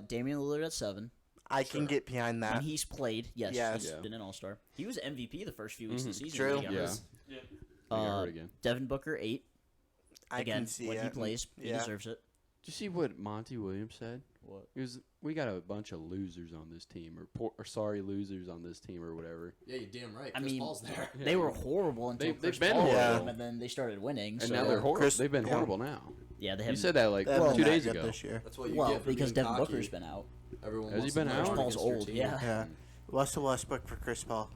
Damian Lillard at 7. I can get behind that. And he's played. Yes, Yes. he's Yeah. been an all-star. He was MVP the first few weeks of the season. True. when he got Yeah. hurt. Yeah. I got Uh, hurt again. Devin Booker 8. I Again, can see when it. he plays, he Yeah. deserves it. Did you see what Monty Williams said? What? He was, we got a bunch of losers on this team, or sorry losers on this team, or whatever. Yeah, you're damn right. I Chris mean, Paul's there. They were horrible until They've Chris been Paul horrible. came, and then they started winning. And so now they're horrible. Chris- They've been yeah. horrible now. yeah, they You haven't. said that like They haven't 2 been days that good ago. this year. That's what you Well, get for because being Devin cocky. Booker's been out. Everyone Has wants he been to out? run Paul's against your old, team. yeah. Yeah. Russell Westbrook for Chris Paul.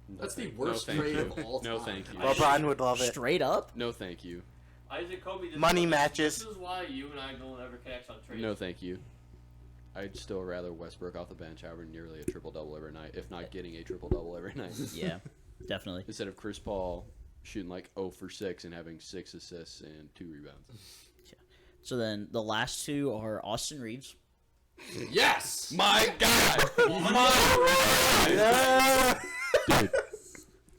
That's the thank- worst thank trade you. of all No, time. thank you. LeBron would love it. Straight up? No, thank you. Isaac Kobe. Money matches. This is why you and I don't ever connect on trades. No, thank you. I'd still rather Westbrook off the bench, having nearly a triple double every night, if not getting a triple double every night, Yeah, definitely. instead of Chris Paul shooting like 0 for 6 and having 6 assists and 2 rebounds. So then the last two are Austin Reeves. Yes! My God! Yeah. Dude,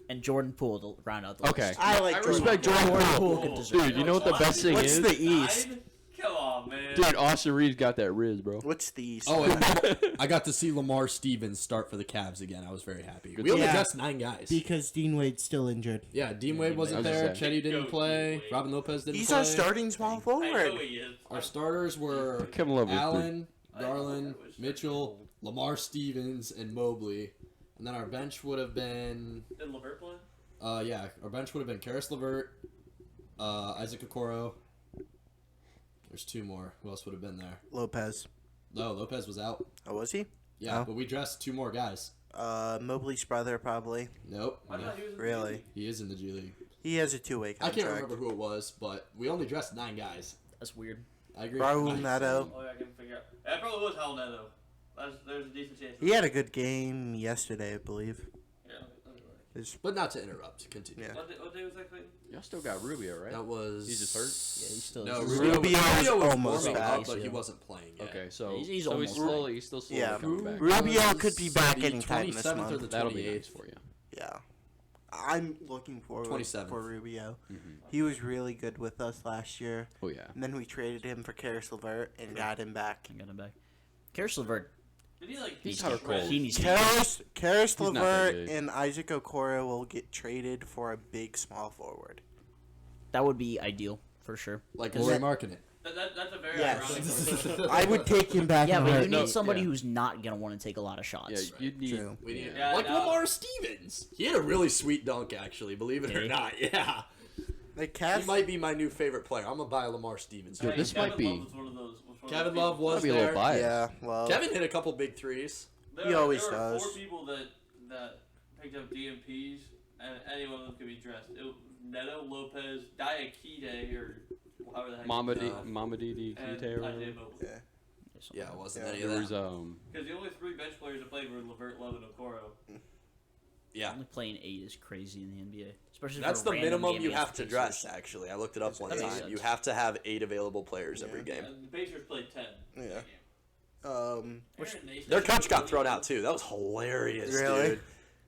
And Jordan Poole to round out the okay. list. I like I Jordan respect Poole. Jordan Jordan Poole. Poole could deserve Dude, you know what the best thing What's is? the East? Come on, man. Dude, Austin Reeves got that Riz, bro. What's the East? Oh, and I got to see Lamar Stevens start for the Cavs again. I was very happy. Good We only Yeah. dressed 9 guys. Because Dean Wade's still injured. Yeah, Dean Wade I wasn't was there. gonna say. Chetty didn't Go play. Dean Wade. Robin Lopez didn't He's play. our starting small I know forward. he is. Our starters were Come love with Allen, I Garland, wish Mitchell, Lamar Stevens, and Mobley. And then our bench would have been, Did LeVert play? yeah, our bench would have been Karis LeVert, Isaac Okoro. There's 2 more. Who else would have been there? Lopez. No, Lopez was out. Oh, was he? Yeah, Oh. but we dressed 2 more guys. Mobley's brother, probably. Nope. I no. thought he was in the Really? league. He is in the G League. He has a two-way I contract. can't remember who it was, but we only dressed 9 guys. That's weird. I agree. Raul Nice. Neto. Oh, yeah, I can figure out. That probably was Hal Neto. There's a decent chance. He had a good game yesterday, I believe. Yeah, let me look. His- But not to interrupt. Continue. Yeah. What day was that, Clayton? Y'all still got Rubio, right? That was. He's just hurt? Yeah, he's still. No, he's- Rubio Rubio's was almost warming back. up, but he wasn't playing yet. Okay, so He's- he's so almost he's still slowly Yeah. coming back. Rubio could be back The anytime this 27th or month. the That'll be 28th. nice for you. Yeah. I'm looking forward 27th. for Rubio. Mm-hmm. He was really good with us last year. Oh yeah. And then we traded him for Karis LeVert and got him back. I got him back. Karis LeVert. Did he like? He's He's hot or cold. He needs to. Karis not that LeVert big. and Isaac Okoro will get traded for a big small forward. That would be ideal for sure. Like Because Lori that- Markkinen. That's a very Yes. ironic. I would take him back. Yeah, in a but you heartbeat. need No, somebody yeah. who's not gonna want to take a lot of shots. Yeah, you'd need. True. We need Yeah, like no. Lamar Stevens. He had a really sweet dunk, actually. Believe it Did or he? not. Yeah. The He Cavs. might be my new favorite player. I'm gonna buy a Lamar Stevens. Dude, jersey. this might be- Love was one of those, Kevin Love was Might be a little there. biased. Yeah, well. Kevin hit a couple big threes. He always there were does. 4 people that picked up DMPs, and any one of them could be dressed. It was Neto, Lopez, Diakite, or however the heck. Mama No. Didi and Kite or Isaiah whatever. Mobley. Yeah. Yeah, it wasn't Yeah. any of There that. was Because the only 3 bench players that played were Levert, Love, and Okoro. Yeah. Only playing 8 is crazy in the NBA, especially That's for the a random minimum game you against have to the dress, Pacers. actually. I looked it up one That makes time. sense. You have to have 8 available players every game. And the Pacers played 10. Yeah. Aaron Nation Their coach should got really thrown do- out, too. That was hilarious, Really? dude.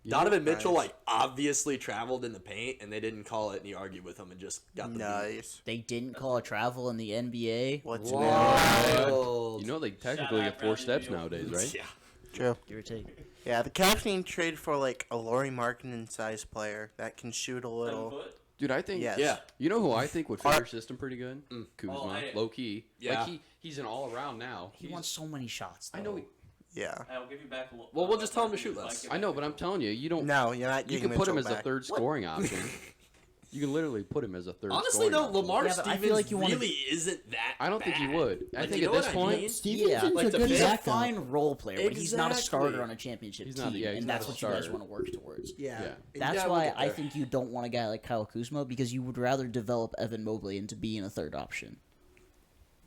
Donovan Mitchell, Nice. like, obviously traveled in the paint, and they didn't call it, and he argued with him and just got the beat. Nice. They didn't call a travel in the NBA. What's new? Wild. You know they technically Shout get out 4 Bradley steps Beal. nowadays, right? Yeah. True. Give or take. Yeah, the Cavs need to trade for like a Laurie Markkinen size player that can shoot a 7 little. foot. Dude, I think Yes. Yeah. you know who I think would fit Our- your system pretty good? Kuzma, Oh, low key. Yeah. Like he's an all around now. He He's- wants so many shots. I know. though. He, Yeah. I'll give you back a little. Well, we'll just tell him to shoot less. I know, but I'm telling you, you don't. No, you're not You getting can put him Mitchell as a back. third scoring option. You can literally put him as a third. Honestly, scoring though, option. Lamar Yeah, but I feel Stevens like you wanna- really isn't that I don't think he bad. would. I Like, think you at know this what I point, mean? Yeah, Like the he's a backup. fine role player, but he's not a starter Exactly. on a championship He's team, not- yeah, he's and not that's a what you guys starter. want to work towards. Yeah. That's Yeah, we'll why get I there. think you don't want a guy like Kyle Kuzma because you would rather develop Evan Mobley into being a third option.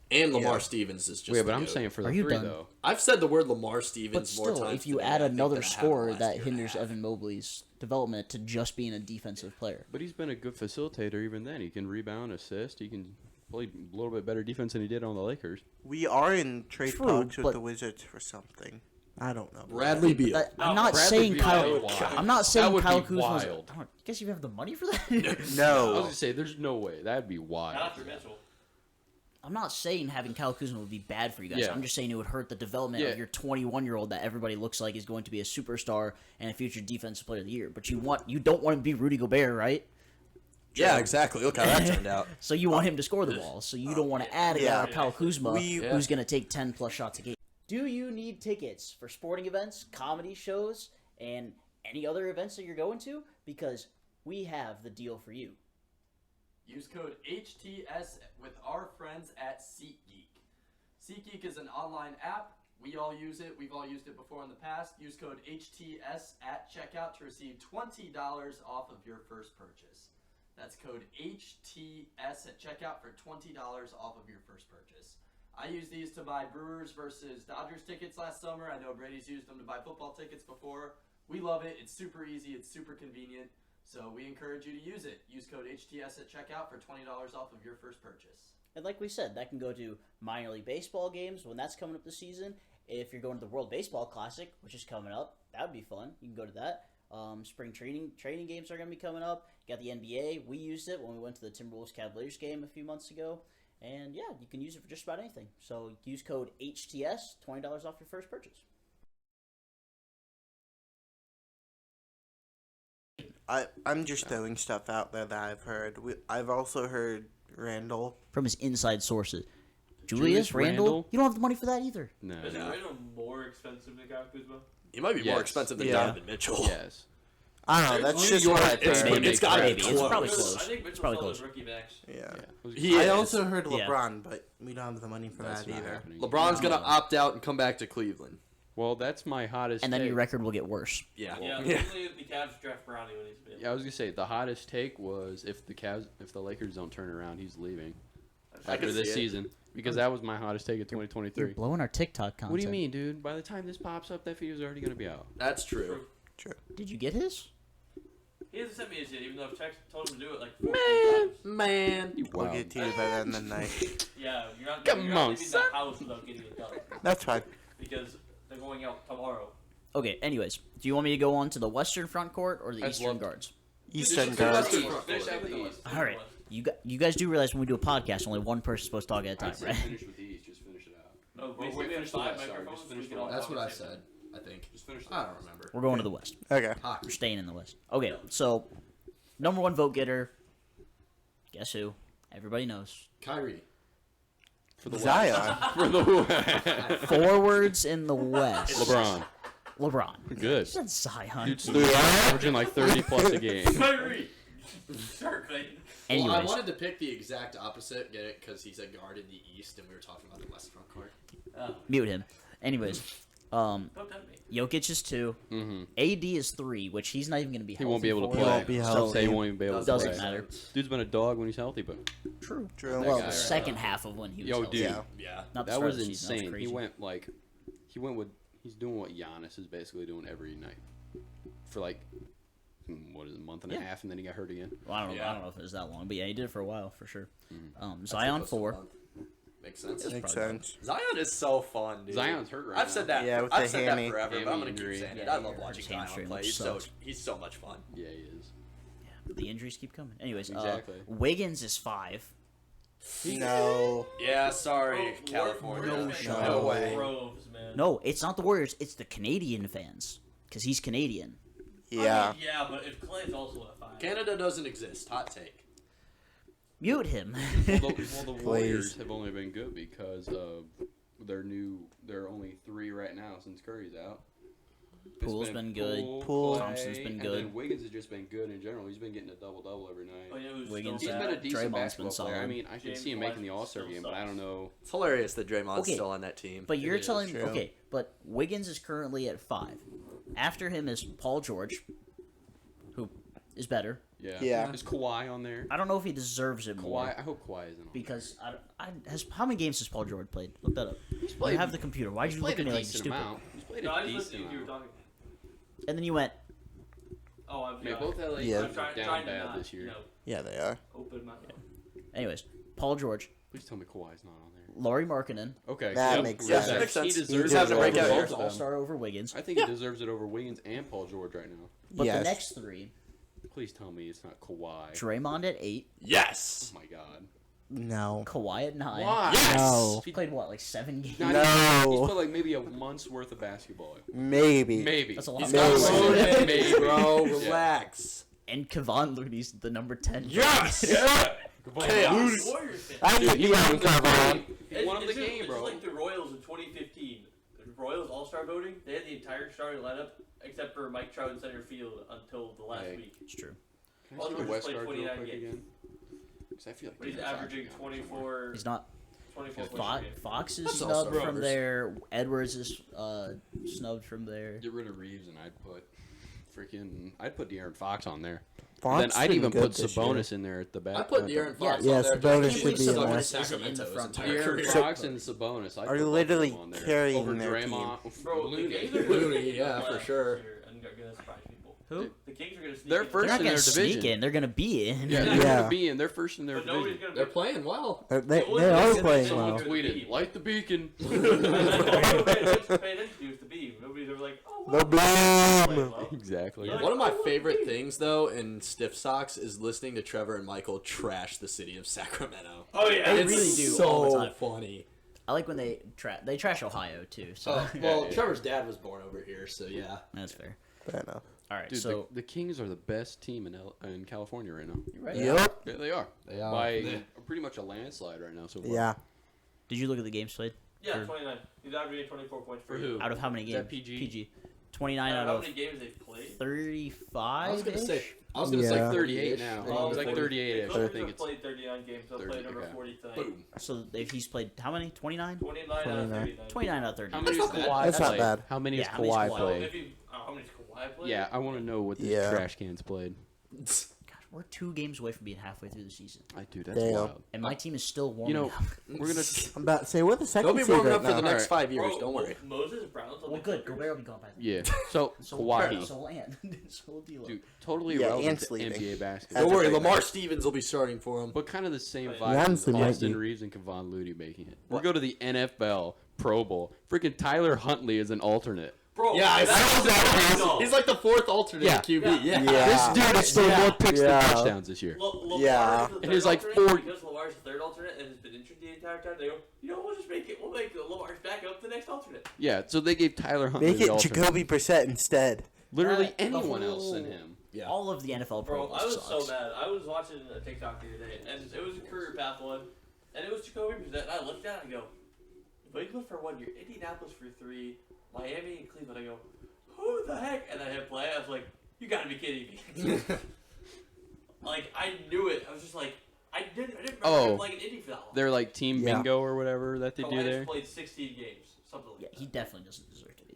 And Lamar Yeah. Stevens is just. yeah, but the I'm goat. saying for the Are you 3 done? though. I've said the word Lamar But Stevens more still, times. if you today, add I think, another than I have scorer the last that year and a hinders half. Evan Mobley's development to just being a defensive player. But he's been a good facilitator even then. He can rebound, assist. He can play a little bit better defense than he did on the Lakers. We are in trade True, talks with but- the Wizards for something. I don't know. Bradley Beal. But I'm not Bradley saying Beal, Kyle. that would be wild. I'm not saying That would Kyle be Kuzma's. wild. I don't, you guys even have the money for that? I was No. gonna say, there's no way. That'd be wild. Not after Mitchell. I'm not saying having Kyle Kuzma would be bad for you guys. Yeah. I'm just saying it would hurt the development Yeah. of your 21-year-old that everybody looks like is going to be a superstar and a future defensive player of the year. But you don't want him to be Rudy Gobert, right? Yeah, exactly. Look how that turned out. So you want him to score the ball. So you don't want to add a guy Yeah. like Kyle Kuzma We- who's going to take 10-plus shots a game. Do you need tickets for sporting events, comedy shows, and any other events that you're going to? Because we have the deal for you. Use code HTS with our friends at SeatGeek. SeatGeek is an online app. We all use it. We've all used it before in the past. Use code HTS at checkout to receive $20 off of your first purchase. That's code HTS at checkout for $20 off of your first purchase. I used these to buy Brewers versus Dodgers tickets last summer. I know Brady's used them to buy football tickets before. We love it. It's super easy. It's super convenient. So we encourage you to use it. Use code HTS at checkout for $20 off of your first purchase. And like we said, that can go to minor league baseball games when that's coming up this season. If you're going to the World Baseball Classic, which is coming up, that would be fun. You can go to that. Spring training games are going to be coming up. You got the NBA. We used it when we went to the Timberwolves Cavaliers game a few months ago. And yeah, you can use it for just about anything. So use code HTS, $20 off your first purchase. I'm just throwing stuff out there that I've heard. I've also heard Randall. From his inside sources. Julius Randle? You don't have the money for that either. No. Is Randall more expensive than Kyle Kuzma? He might be more Yes. expensive than Yeah. Donovan Mitchell. Yes. I don't know. That's New just York, what I've it's- heard. it's gotta be Maybe. It's probably close. close. I think It's Mitchell's probably still close. his rookie max. Yeah. He I is. also heard Yeah. LeBron, but we don't have the money for That's that not either. happening. LeBron's No. gonna opt out and come back to Cleveland. Well, that's my hottest. And then take. your record will get worse. Yeah. Yeah, Yeah. usually the Cavs draft Brownie when he's been. Yeah, I was gonna say the hottest take was if the Lakers don't turn around, he's leaving I after can this see it. season because that was my hottest take of You're 2023. blowing our TikTok content. What do you mean, dude? By the time this pops up, that video's already gonna be out. That's true. Did you get his? He hasn't sent me his yet, even though I've told him to do it like 14 times. Man. We'll get to you by the end of the night. Yeah, you're not, Come you're not on, leaving son. the house without getting it done. That's fine. Because they're going out tomorrow. Okay, anyways. Do you want me to go on to the western front court or the I'd eastern love- guards? Eastern Just- guards. just- Finish out the East. All right. You guys do realize when we do a podcast, only one person's supposed to talk at a time, I'd say right? finish with these. Just finish it out. No, Or basically wait, we have finish the 5 West, sorry, microphones. just so we finish can the all West. That's talk what at I the same said, I think. Just finish. The I don't West. remember. We're going to the west. Okay. We're Hockey. staying in the west. Okay, so number one vote getter. Guess who? Everybody knows. Kyrie. For the Zion. West. For the West. Forwards in the west. LeBron. LeBron. Good. You said Zion. Dude's averaging like 30 plus a game. Kyrie! Start, Clayton. Well, I Anyways, wanted to pick the exact opposite, get it, because he's a guard in the East, and we were talking about the West front court. mute him. Anyways, Um, Don't tempt me. Jokic is 2. Mm-hmm. AD is 3, which he's not even going to be He healthy won't be able to for. play. He won't be So healthy. say he won't even be able to Doesn't play. matter. Dude's been a dog when he's healthy, but True. True. Well, guy the right second now. half of when he was Yo, healthy. dude. Yeah. Yeah. Not the that start was of the season. That insane. was He crazy. went with he's doing what Giannis is basically doing every night for like what is it, a month and a Yeah. half, and then he got hurt again. Well, I don't know. Yeah. I don't know if it was that long, but yeah, he did it for a while for sure. Mhm. I'd say Zion close to a 4. month. Makes sense. It's Makes probably sense. Zion is so fun, dude. Zion's hurt right I've now. said that. Yeah, with I've the said hammy. that forever, but I'm Hammy gonna keep injury. saying it. Yeah, I love yeah, watching his Zion hamstring, play. which He's so much fun. Yeah, he is. But the injuries keep coming. Anyways, Exactly. Wiggins is 5. No. Yeah, sorry, Bro, California. Warriors No fans shot. are No way. Groves, man. No, it's not the Warriors. It's the Canadian fans because he's Canadian. Yeah. I mean, yeah, but if Clay's also at 5. Canada doesn't exist. Hot take. Mute him. Well, the Warriors have only been good because of their new. There are only 3 right now since Curry's out. It's Pool's been good. Poole. Thompson's been and good. then Wiggins has just been good in general. He's been getting a double every night. Oh, yeah, who's Wiggins He's still been a bad? decent Draymond's been basketball player. I solid. mean, I can James see him making the Wiseman All-Star still game, but I sucks. don't know. It's hilarious that Draymond's Okay. still on that team. But you're is telling true. okay, but Wiggins is currently at 5. After him is Paul George, who is better. Yeah. Yeah. Is Kawhi on there? I don't know if he deserves it more Kawhi. I hope Kawhi isn't on because how many games has Paul George played? Look that up. there. He's I played. have the computer. Why'd He's you played look at a me like decent stupid? amount. He's played No, a I just decent listened to you were amount. talking. And then you went. Oh, I'm Man, both LA Yeah. teams are down bad this year. Yeah, they are. Open my mouth. Anyways, Paul George, Please tell me Kawhi's not on there. Laurie Markkinen, Okay. That yep, makes yeah, sense. That makes sense. He He's deserves having it a over breakout both year. of them. All-Star over Wiggins. I think he deserves it over Wiggins and Paul George right now. But Yes. the next 3, Please tell me it's not Kawhi. Draymond at 8, Yes. Oh my God. No. Kawhi at 9. Why? Yes. No. He played what, like 7 games? Not No. even- He's played like maybe a month's worth of basketball. Maybe. Maybe. That's a lot. He's Maybe. not loaded, Maybe. bro. Yeah. Relax. And Kevon Looney's the number 10. Yes. Yeah. Chaos. Warriors fan. I Dude, need he to be won on the cover. game. He It's- won the it's just- game, it's bro. just like the Royals in 2015. The Royals All-Star voting, they had the entire starting lineup except for Mike Trout in center field until the last Hey. week. It's true. Can I Paul see the George West played Guard real 29 quick games. again? 'Cause I feel like But he's he's averaging actually on somewhere. 24. He's not. 24 Fo- points Fox, per game. Fox is That's snubbed all-star from voters. there. Edwards is snubbed from there. Get rid of Reeves and I'd put I'd put De'Aaron Fox on there. Fox Then I'd been even good put this year. Sabonis in there at the back. I put at the- De'Aaron Yeah, Fox yeah, on there. Sabonis just should because be he's in stuck there. in Isn't in Sacramento the his front entire De'Aaron career. Fox and Sabonis. I'd Are put both literally of them on there. carrying over their Draymond, Bro, the Looney. Kings are gonna Looney, sneak yeah, in for last sure. this year and gonna surprise people. Who? The Kings are gonna sneak They're in. first They're in not their gonna sneak division. in. They're gonna be in. Yeah, they're Yeah. gonna be in. They're first in their But division. nobody's gonna They're playing well. They, The only they are thing playing that Someone well. good tweeted, beat. "Light the beacon." the beam. Nobody's ever like, oh, The wow, playing bloom. well. Exactly. Yeah. One of my favorite things, though, in Stiff Socks is listening to Trevor and Michael trash the city of Sacramento. Oh yeah, They It's really do so all the time. funny. I like when they trash Ohio too. So Well, Yeah. Trevor's dad was born over here, so yeah. that's fair. Fair enough. All right, Dude, so the Kings are the best team in California right now. you're right. Yep. Yeah, they are. They are. By They- pretty much a landslide right now so far. Yeah. Did you look at the games played? yeah, For- 29. He's averaging 24 points For you. who? Out of how many Is games? that PG? PG. 29 How out of many games they've played? 35. I was gonna say. It's Yeah. like 38 now. Oh, It's like 38. The I Clippers think have it's played 39 games. They'll 30, play number okay. 40 tonight. Boom. So if he's played how many? 29. 29 out of 29. 39. 29 out of 30. How many That's has not bad. Kawhi That's not played? bad. How many Yeah, has how many's Kawhi Kawhi? So played? if you, how many does Kawhi play? Yeah, I want to know what these Yeah. trash cans played. Gosh, we're 2 games away from being halfway through the season, I do. That's Damn. wild. and my team is still warming know, up. We're gonna. I'm about to say we're the second They'll be seed warming right up for the now. next 5 years. Bro, Don't worry. Moses Brown's on Well, the good. Clippers. Gobert will be gone by then. Yeah. So So Kawhi, So land. So deal. dude, totally Yeah, irrelevant Ant's to leaving. NBA basketball. That's Don't worry. a big Lamar match. Stevens will be starting for him. But kind of the same Right. vibe as Jansen might Austin be. Reeves and Kevon Looney making it. We'll go to the NFL Pro Bowl. Freaking Tyler Huntley is an alternate. Bro, Yeah, I that's saw that. no. He's like the 4th alternate Yeah. QB. Yeah. Yeah. This dude has thrown Yeah. more picks Yeah. than touchdowns this year. Lamar Yeah. is the And third he's like alternate, 40 because Lamar's the third alternate and has been injured the entire time. They go, you know, we'll just make it. We'll make Lamar's back up the next alternate. Yeah, so they gave Tyler Huntley Make the it alternate. Jacoby Brissett instead. Literally The anyone else whole- than him. Yeah. All of the NFL Pro Bro, Bowl I was sucks. so mad. I was watching a TikTok the other day, and it was a career path one, and it was Jacoby Brissett. And I looked at it and I go, New England for 1 year, Indianapolis for 3, Miami and Cleveland. I go, who the heck? And I hit play. I was like, you gotta be kidding me. Like, I knew it. I was just like, I didn't remember Oh. him playing in Indy for that long. They're like team Yeah. bingo or whatever that they Bro, do I there. just played 16 games, something like Yeah, that. he definitely doesn't deserve to be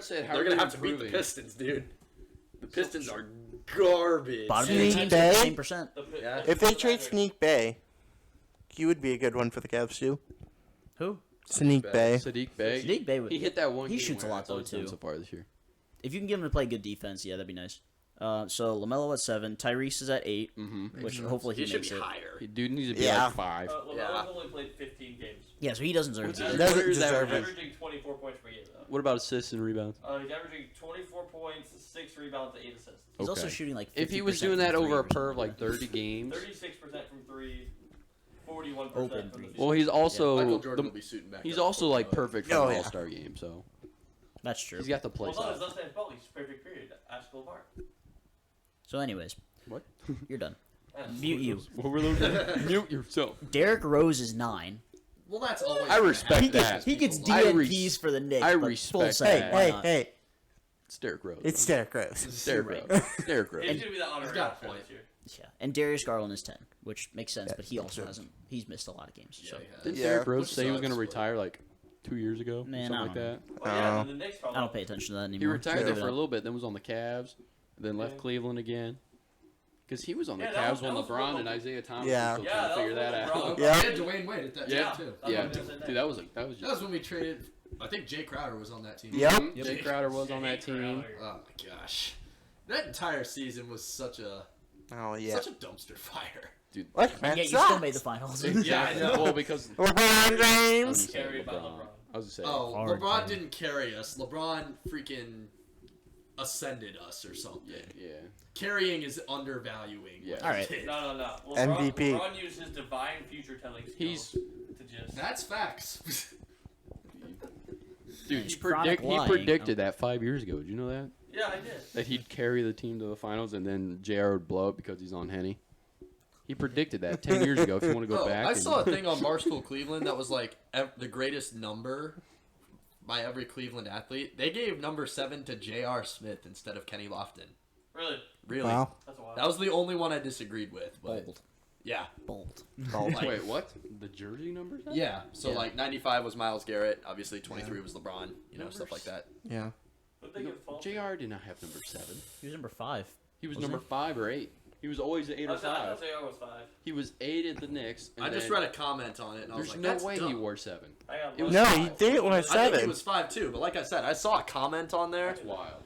about to say, how they're are gonna they have to beat the improving? Pistons, dude. The Pistons are garbage. Bottom Sneak 3 teams Bay? have the same percent. Yeah. If they trade Sneak Bay, he would be a good one for the Cavs too. Who? Sneak Bay. Sadiq Bey. Sadiq Bey would. He hit that one. He game shoots a winner. lot, That's all though, he's done too. so far this year. If you can get him to play good defense, yeah, that'd be nice. So LaMelo at 7, Tyrese is at 8, Mm-hmm. which hopefully he He should makes be it. higher. Dude needs to be Yeah. like 5. LaMelo's Yeah. only played 15 games. Yeah, so he doesn't deserve What's it. his- Doesn't what is deserve average? it. Averaging 24 points per game, though. What about assists and rebounds? He's averaging 24 points, 6 rebounds, 8 assists. He's also Okay. shooting like 50% If he was doing from that three over or a per something of like that. 30 games, 36% from 3, 41% Open from the threes. well, he's also Michael Jordan the- will be shooting back. he's up also for like the- perfect for Oh, an yeah. All-Star game. So That's true. he's got the place. Well, no, out. it's not saying Paul. He's perfect period. Ask Lamar. So, anyways, What? you're done. And Mute you. What were those? Mute yourself. Derrick Rose is 9. Well, that's always. I gonna respect happen. He gets, that. he gets I DNPs for the Knicks. I but respect full set, that. why Hey, not? hey, It's Derrick Rose. it's Derrick Rose. It's Derrick Right. Rose. It's Derrick Rose. He's gonna be the honorary He's got a Oscar point. this year. Yeah, and Darius Garland is 10, which makes sense, Yeah, but he also good. hasn't. He's missed a lot of games. Yeah, So he has. Didn't Yeah. Derrick Rose Which say he was going to sucks, but- retire like 2 years ago? Man, something I like don't that. Well, yeah, Oh. and the Knicks probably. I don't pay attention to that He anymore. retired Give there it for a up. little bit, then was on the Cavs, then left Yeah. Cleveland again. Because he was on the Yeah, that Cavs was- when that was LeBron one and of- Isaiah Thomas Yeah. were still Yeah, trying to that figure was that one of out. the Yeah. We had Dwayne Wade at that Yeah. time too. That's Yeah, what I'm saying. dude, that was just. That was when we traded. I think Jay Crowder was on that team. Yep. Mhm. Jay Crowder was on that Jay team. Crowder. Oh my gosh, that entire season was such a Oh yeah. such a dumpster fire. What? And Man, yet you still made the finals. Yeah, I know. Well, because LeBron I was James. gonna say Carried by LeBron. LeBron. I was gonna say. Oh, Hard LeBron time. didn't carry us. LeBron freaking ascended us or something. Yeah. Carrying is undervaluing. Yeah. what All he right. did. No. LeBron, MVP. LeBron used his divine future telling skills He's to just. That's facts. dude. He's He, chronic he lying. predicted that 5 years ago. Did you know that? Yeah, I did. That he'd carry the team to the finals and then JR would blow up because he's on Henny. He predicted that 10 years ago. If you want to go Oh, back, I and- saw a thing on Barstool Cleveland that was like the greatest number by every Cleveland athlete. They gave number 7 to J.R. Smith instead of Kenny Lofton. Really? Really? Wow. That's wild. That was the only one I disagreed with. But Bold. yeah. Bold. Like- Wait, what? The jersey numbers? now? Yeah. So Yeah. like 95 was Miles Garrett. Obviously 23 was LeBron. You know, stuff like that. Yeah. But they No, give fault. JR did not have number 7. He was number 5. He was Wasn't number 5 or 8. He was always an 8 I or thought 5. JR was 5. He was 8 at the Knicks. And I just then read a comment on it and I was There's like, no that's way dumb. he wore 7. I got It was No, five. he didn't wear I think he 7. was 5 too, but like I said, I saw a comment on there. That's wild.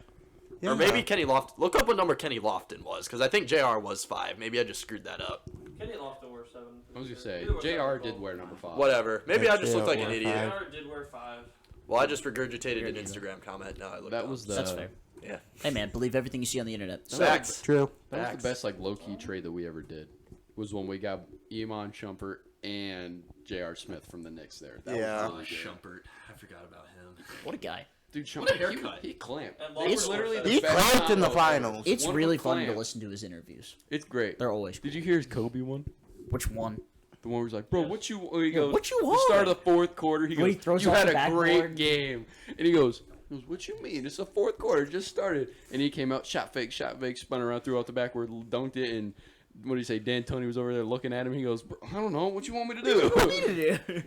Yeah. Or maybe Kenny Lofton. Look up what number Kenny Lofton was, because I think JR was 5. Maybe I just screwed that up. Kenny Lofton wore 7. I was going to say, Either wore 7 or JR did 12. wear number 5. Whatever. Maybe I just looked like an JR idiot. 5. JR did wear 5. Well, I just regurgitated an Weird. Instagram comment. No, I looked That up. was the That's fair. Yeah. Hey, man, believe everything you see on the internet. So, Facts. True. That was Facts. the best like low key trade that we ever did. Was when we got Iman Shumpert and J.R. Smith from the Knicks there. That Yeah. was really good. Shumpert. I forgot about him. what a guy. Dude, What a Shumpert, haircut. he clamped. And They It's- were literally the He best clamped in the combo ever. finals. It's One of really them fun to clamped. listen to his interviews. It's great. They're always Did you hear his Kobe one? Which one? The one where he's like, bro, Yes. what you? He Yeah, goes, what you the want? start of the fourth quarter. He When he goes, throws you off had the a great backboard. game, and he goes, what you mean? It's the fourth quarter, it just started. And he came out, shot fake, spun around, threw out the backward, dunked it, and what do you say? Dan Tony was over there looking at him. He goes, "Bro, I don't know. What you want me to do?"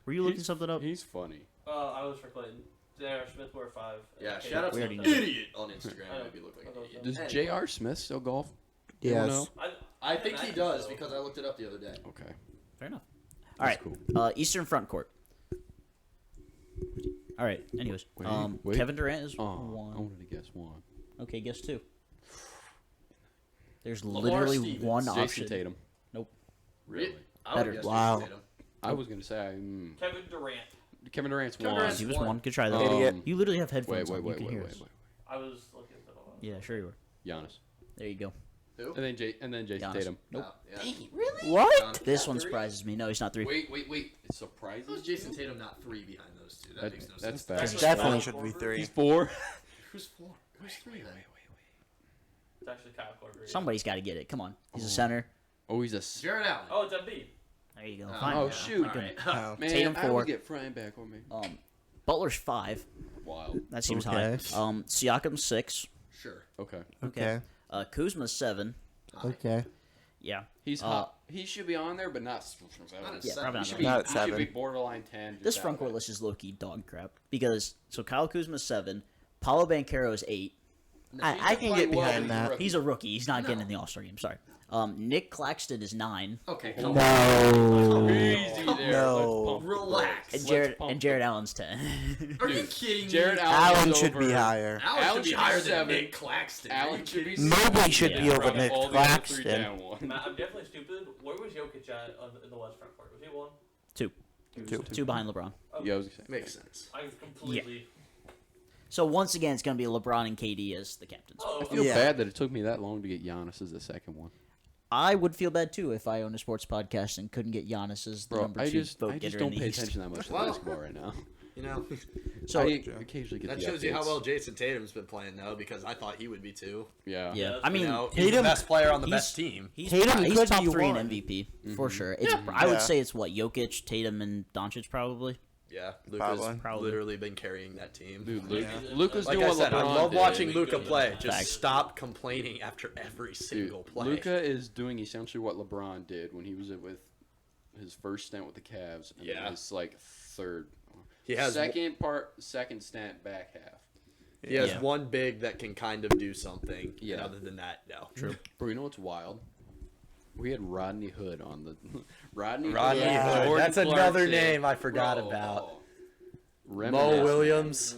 Were you looking something up? He's funny. I was for Clayton. J.R. Smith wore 5. Yeah, Okay, shout out We to already an knew. idiot on Instagram. I know. Made me look like an idiot. Does Hey, J.R. Smith still golf? You Yes. know? I think he does so. because I looked it up the other day. Okay. Fair enough. All right. That's cool. Eastern front court. All right. Anyways, Wait. Kevin Durant is Oh, I one. wanted to guess one. Okay, guess 2. There's Lamar literally Stevens. one Jason option. Tatum. Nope. Really? I Better. would guess Wow. Jason Tatum. I was gonna say Kevin Durant. Kevin Durant's Kevin one. Durant's He was one. one. Good try though. Idiot. You literally have Wait, headphones wait, on. wait, You can wait, hear wait, us. wait. I was looking at the Yeah, sure you were. Giannis. There you go. Who? And then Jason Giannis. Tatum. Nope. Oh, yeah. Dang, really? What? Giannis. This one Three? surprises me. No, he's not 3. Wait. It surprises How is Jason Tatum not 3 behind those two? That makes no That's sense. fact. Actually, Definitely Kyle should be Korver. 3. He's 4. Who's 4? Who's 3 then? It's actually Kyle Korver. Yeah. Somebody's got to get it. Come on. He's a Oh. center. Oh, he's a Jared Allen. Oh, it's Embiid. There you go. Oh, Fine. oh, yeah. shoot. All right. Oh. man. Tatum I 4. always get Frying back on me. Butler's 5. Wild. That seems Okay. high. Siakam 6. Sure. Okay. Okay. Kuzma's 7. Okay. Yeah. He's hot. He should be on there, but not. Not at Yeah, 7. probably He should not. be, Not at he should be 7. borderline 10. This just front out court of it. list is low key dog crap because Kyle Kuzma's 7, Paulo Banchero's 8, I can get behind that. He's a rookie. He's not getting in the All-Star game. Sorry. Nick Claxton is 9. Okay, No. Crazy there. No. Let's pump the Relax. brakes. And Jared Allen's 10. Are you kidding me? Jared Allen is should over- be higher. Allen should be higher than 7. Nick Claxton. Allen should be Nobody should Yeah. be over Drop Nick all the other three Claxton. down one. Matt, I'm definitely stupid. Where was Jokic at in the West front court? Was he 1? 2. Two. 2 behind LeBron. Yeah, I was gonna say. Makes sense. I was completely. So once again, it's going to be LeBron and KD as the captains. Oh, I feel Yeah. bad that it took me that long to get Giannis as the second one. I would feel bad too if I owned a sports podcast and couldn't get Giannis as the Bro, number I 2 just vote getter don't in the pay East. attention that much to Well, basketball right now. You know, So I occasionally get that the shows you how updates. well Jason Tatum's been playing, though, because I thought he would be too. Yeah. yeah, that's I mean, You know, he's the Tatum- best player on the he's- best team. he's, Tatum he's could top be 3 in one. MVP Mm-hmm. for sure. It's, I Yeah. would say it's what Jokic, Tatum, and Doncic probably. Yeah, Luka's Probably. literally been carrying that team. Dude, Yeah. Luka's Like doing I what said, I LeBron love did. watching Luka play. Just Facts. stop complaining after every single play. Luka is doing essentially what LeBron did when he was with his first stint with the Cavs. And Yeah. his like third, He has second stint back half. He has Yeah. one big that can kind of do something. Yeah. And other than that, no. True. Bro, you know what's wild? We had Rodney Hood on the Rodney Rodney Yeah. Hood. Jordan That's another Clarkson. name I forgot Bro, about. Mo reminiscing. Williams.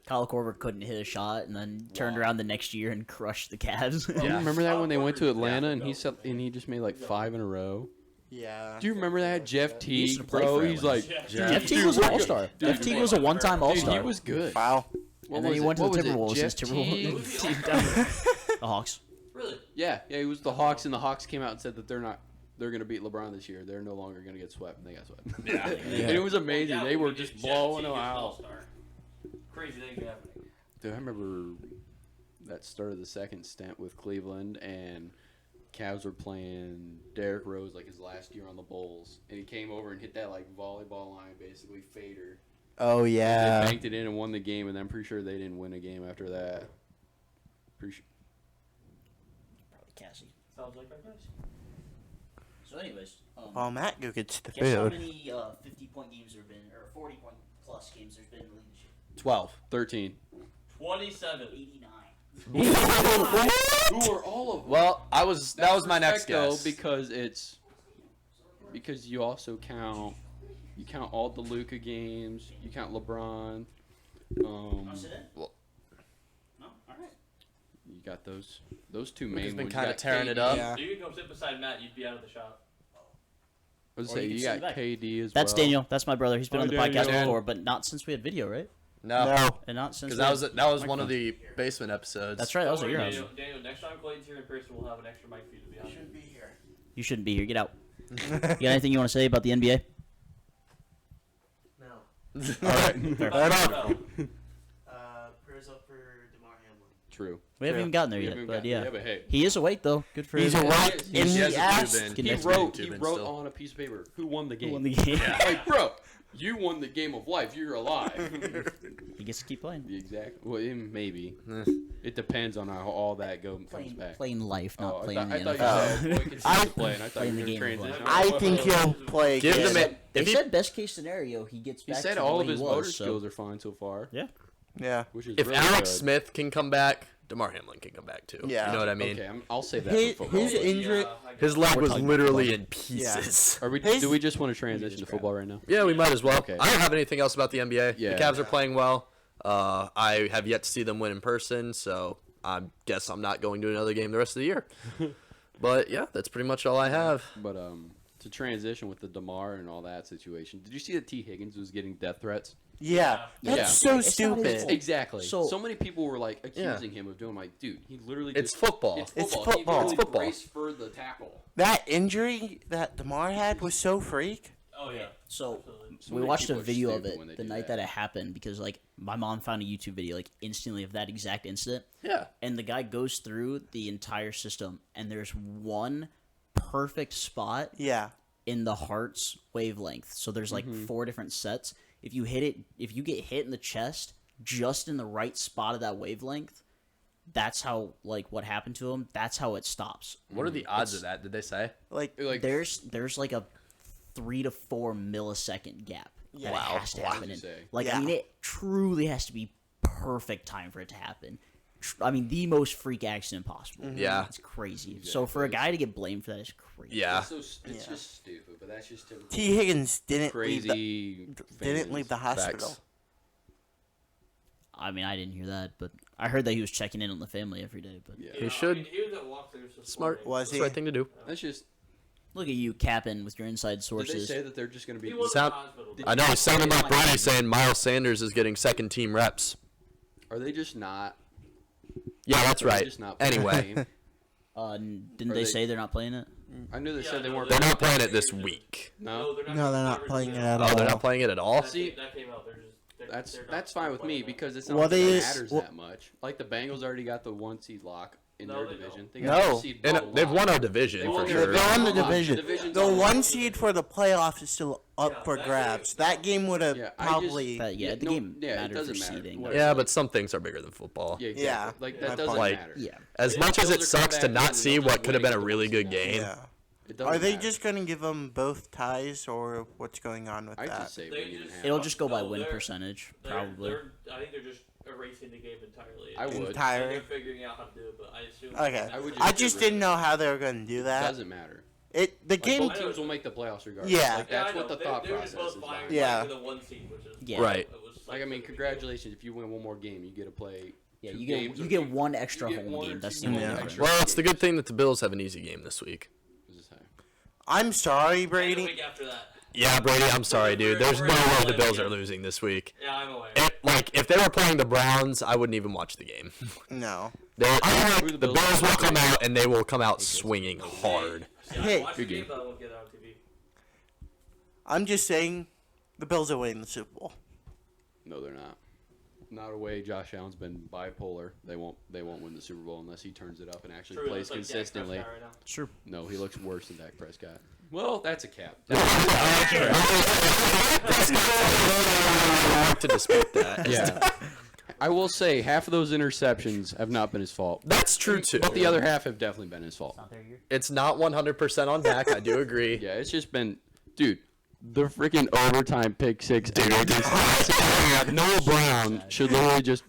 Kyle Korver couldn't hit a shot and then turned around the next year and crushed the Cavs. Do you Yeah. remember that when they went to Atlanta and he just made like 5 in a row? Yeah. Do you remember that Jeff He used Teague, to play bro? for He's Atlanta. like, Jeff Teague was an all-star. Jeff Teague was a one-time all-star. Dude, he was good. Wow. What and then he was went it? to What the was it? Timberwolves. Jeff His Timberwolves Teague? team down. The Hawks. Really? Yeah, it was the Hawks, and the Hawks came out and said that they're gonna beat LeBron this year. They're no longer gonna get swept, and they got swept. Yeah. And it was amazing. Yeah, They we were did just Jeff blowing Teague them as an out. all-star. Crazy things happening. Dude, I remember that start of the second stint with Cleveland, and Cavs were playing Derrick Rose like his last year on the Bulls, and he came over and hit that like volleyball line, basically fader. Oh They yeah. banked it in and won the game, and I'm pretty sure they didn't win a game after that. Pretty sure. Probably Cassie. Sounds like our guys. So anyways, While Matt go gets the guess how food. many 50-point games there have been, or 40-point plus games there's been in the league this year? 12. 13. 27. 89. Who are all of them? Well, that was my next Though, guess. because you also count all the Luka games, you count LeBron, Want to sit in? Well- No? Alright. you got those two Luka's main been ones. kinda You got tearing it KD. up. Yeah. You could come sit beside Matt, you'd be out of the shop. I was Or say you can you sit got back. KD as That's well. Daniel. That's my brother. He's been Hi, on the Daniel. podcast before, but not since we had video, right? No. No. And not since Because we that had was one of microphones. the basement episodes. That's right. That was Don't at your worry, house. Daniel, next time Clayton's here in person, we'll have an extra mic for you to be on. You shouldn't be here. Get out. You got anything you want to say about the NBA? No. All right. Fair. Right on. Prayers up for DeMar Hamlin. True. We haven't even gotten there We yet, haven't but got- yeah. but hey, He is awake though. Good for He's him. a right He in has the a ass. tube in. Get he next wrote Tubing he wrote still. on a piece of paper who won the Who game. won the game? Yeah. Like, bro, you won the game of life. You're alive. He gets to keep playing. The exact. Well, maybe. Eh. It depends on how all that comes Playing, back. playing life, not Oh, playing I the thought NFL. you said boy continues I- to play, and I thought Playing you the were game of transition. I think he'll play Give again. them it. They If he, said best case scenario, he gets He back said to all the of way his he motor was, so- skills are fine so far. Yeah. Which is if really Alex good. Smith can come back, DeMar Hamlin can come back too. Yeah. You know what I mean? Okay, I'll say that. His- for football. his injury- His leg We're was talking literally about in pieces. Are we? His- Do we just want to transition to football right now? Yeah, we might as well. Okay. I don't have anything else about the NBA. Yeah. The Cavs are playing well. I have yet to see them win in person, so I guess I'm not going to another game the rest of the year. But yeah, that's pretty much all I have. But to transition with the DeMar and all that situation, did you see that T. Higgins was getting death threats? Yeah. Yeah. That's so It's not his stupid. fault. Exactly. So- So many people were like accusing him of doing like, dude, he literally It's just, football. It's He football. literally It's football. braced for the tackle. That injury that DeMar had was so freak. Oh, yeah. So Absolutely. So we many watched a people are video of stupid it when they the do night that it happened because like my mom found a YouTube video like instantly of that exact incident, Yeah. and the guy goes through the entire system, and there's one perfect spot Yeah. in the heart's wavelength. So there's like 4 different sets. If you get hit in the chest just in the right spot of that wavelength, that's how like what happened to him. That's how it stops. What are the odds of that? Did they say? Like, Like, There's like a 3 to 4 millisecond gap that Wow. it has to Wow. happen in. Say. Like Yeah. I mean, it truly has to be perfect time for it to happen. the most freak accident possible. Yeah. It's crazy. So for a guy to get blamed for that is crazy. Yeah. It's just stupid, but that's just typical. T. Higgins didn't Crazy. leave the hospital. Facts. I mean, I didn't hear that, but I heard that he was checking in on the family every day. But Yeah. He should. he was at walkthroughs this Smart. morning. Was That's he? the right thing to do. That's just. look at you capping with your inside Did they sources. say that they're just going to be? He was Sound- in the hospital. I know. It sounded like Brady saying Miles Sanders is getting second team reps. Are they just not? Yeah, that's are they right. just not playing the Anyway, game? Didn't Are they they- say they're not playing it? I knew they Yeah, said they no, weren't. they're not playing it this week. No. No, they're not playing it at Oh, all. they're not playing it at all. See, that came out. They're just. That's fine with me because it's not Well, like it they- matters well- that much. Like the Bengals already got the 1 seed lock in No, their they division. don't. They got No. the seed And bubble they've lock. won our They division won for their sure. They're on the Lock. division. Division's The on one lock. seed for the playoff is still up Yeah, for that grabs. game- That game would have Yeah, probably. The Yeah, game yeah, it mattered doesn't for matter. seeding. What- Yeah, but some things are bigger than football. Yeah, exactly. Yeah, Like my that doesn't point. matter. Yeah. As If much as those it are sucks to coming back not in, see they'll what just could have win been a and get the really 1 good seed. game. Yeah. It doesn't Are they matter. just going to give them both ties, or what's going on with I that? just say They win even just- half. It'll just go by No, win they're- percentage, probably. I think they're just erasing the game entirely. I would. Entirely. They're figuring out how to do it, but I assume. Okay. I would I get just rid didn't of know how they were going to do It that. doesn't matter. The Like, game. both teams will make the playoffs regardless. Yeah. Like that's I know. what the thought they were process just is. both vying Like. Yeah. for the 1 seed, which is Yeah. Right. It was Like I mean, the congratulations if you win one more game, you get to play. Yeah, 2 you games get or one extra you get home 1 or game. That's 2 the only Yeah. difference. Well, it's the good thing that the Bills have an easy game this week. This is how- I'm sorry, And a Brady. week after that. Yeah, Brady, I'm sorry, dude. There's no way the Bills are losing this week. Yeah, I'm aware. If they were playing the Browns, I wouldn't even watch the game. No. Who The Bills will come out, and they will come out swinging hard. Yeah, Hey. watch the Good game, game. but I won't get it on TV. I'm just saying the Bills are winning the Super Bowl. No, they're not. Not a way. Josh Allen's been bipolar. They won't win the Super Bowl unless he turns it up and actually True, plays that's like Dak consistently. Prescott right now. Sure. No, he looks worse than Dak Prescott. Well, that's a cap. To dispute that. Yeah. I will say half of those interceptions have not been his fault, That's true, too. but the other half have definitely been his fault. It's not 100% on Dak. I do agree. Yeah, it's just been, dude. The freaking overtime pick six. Noah Brown should literally just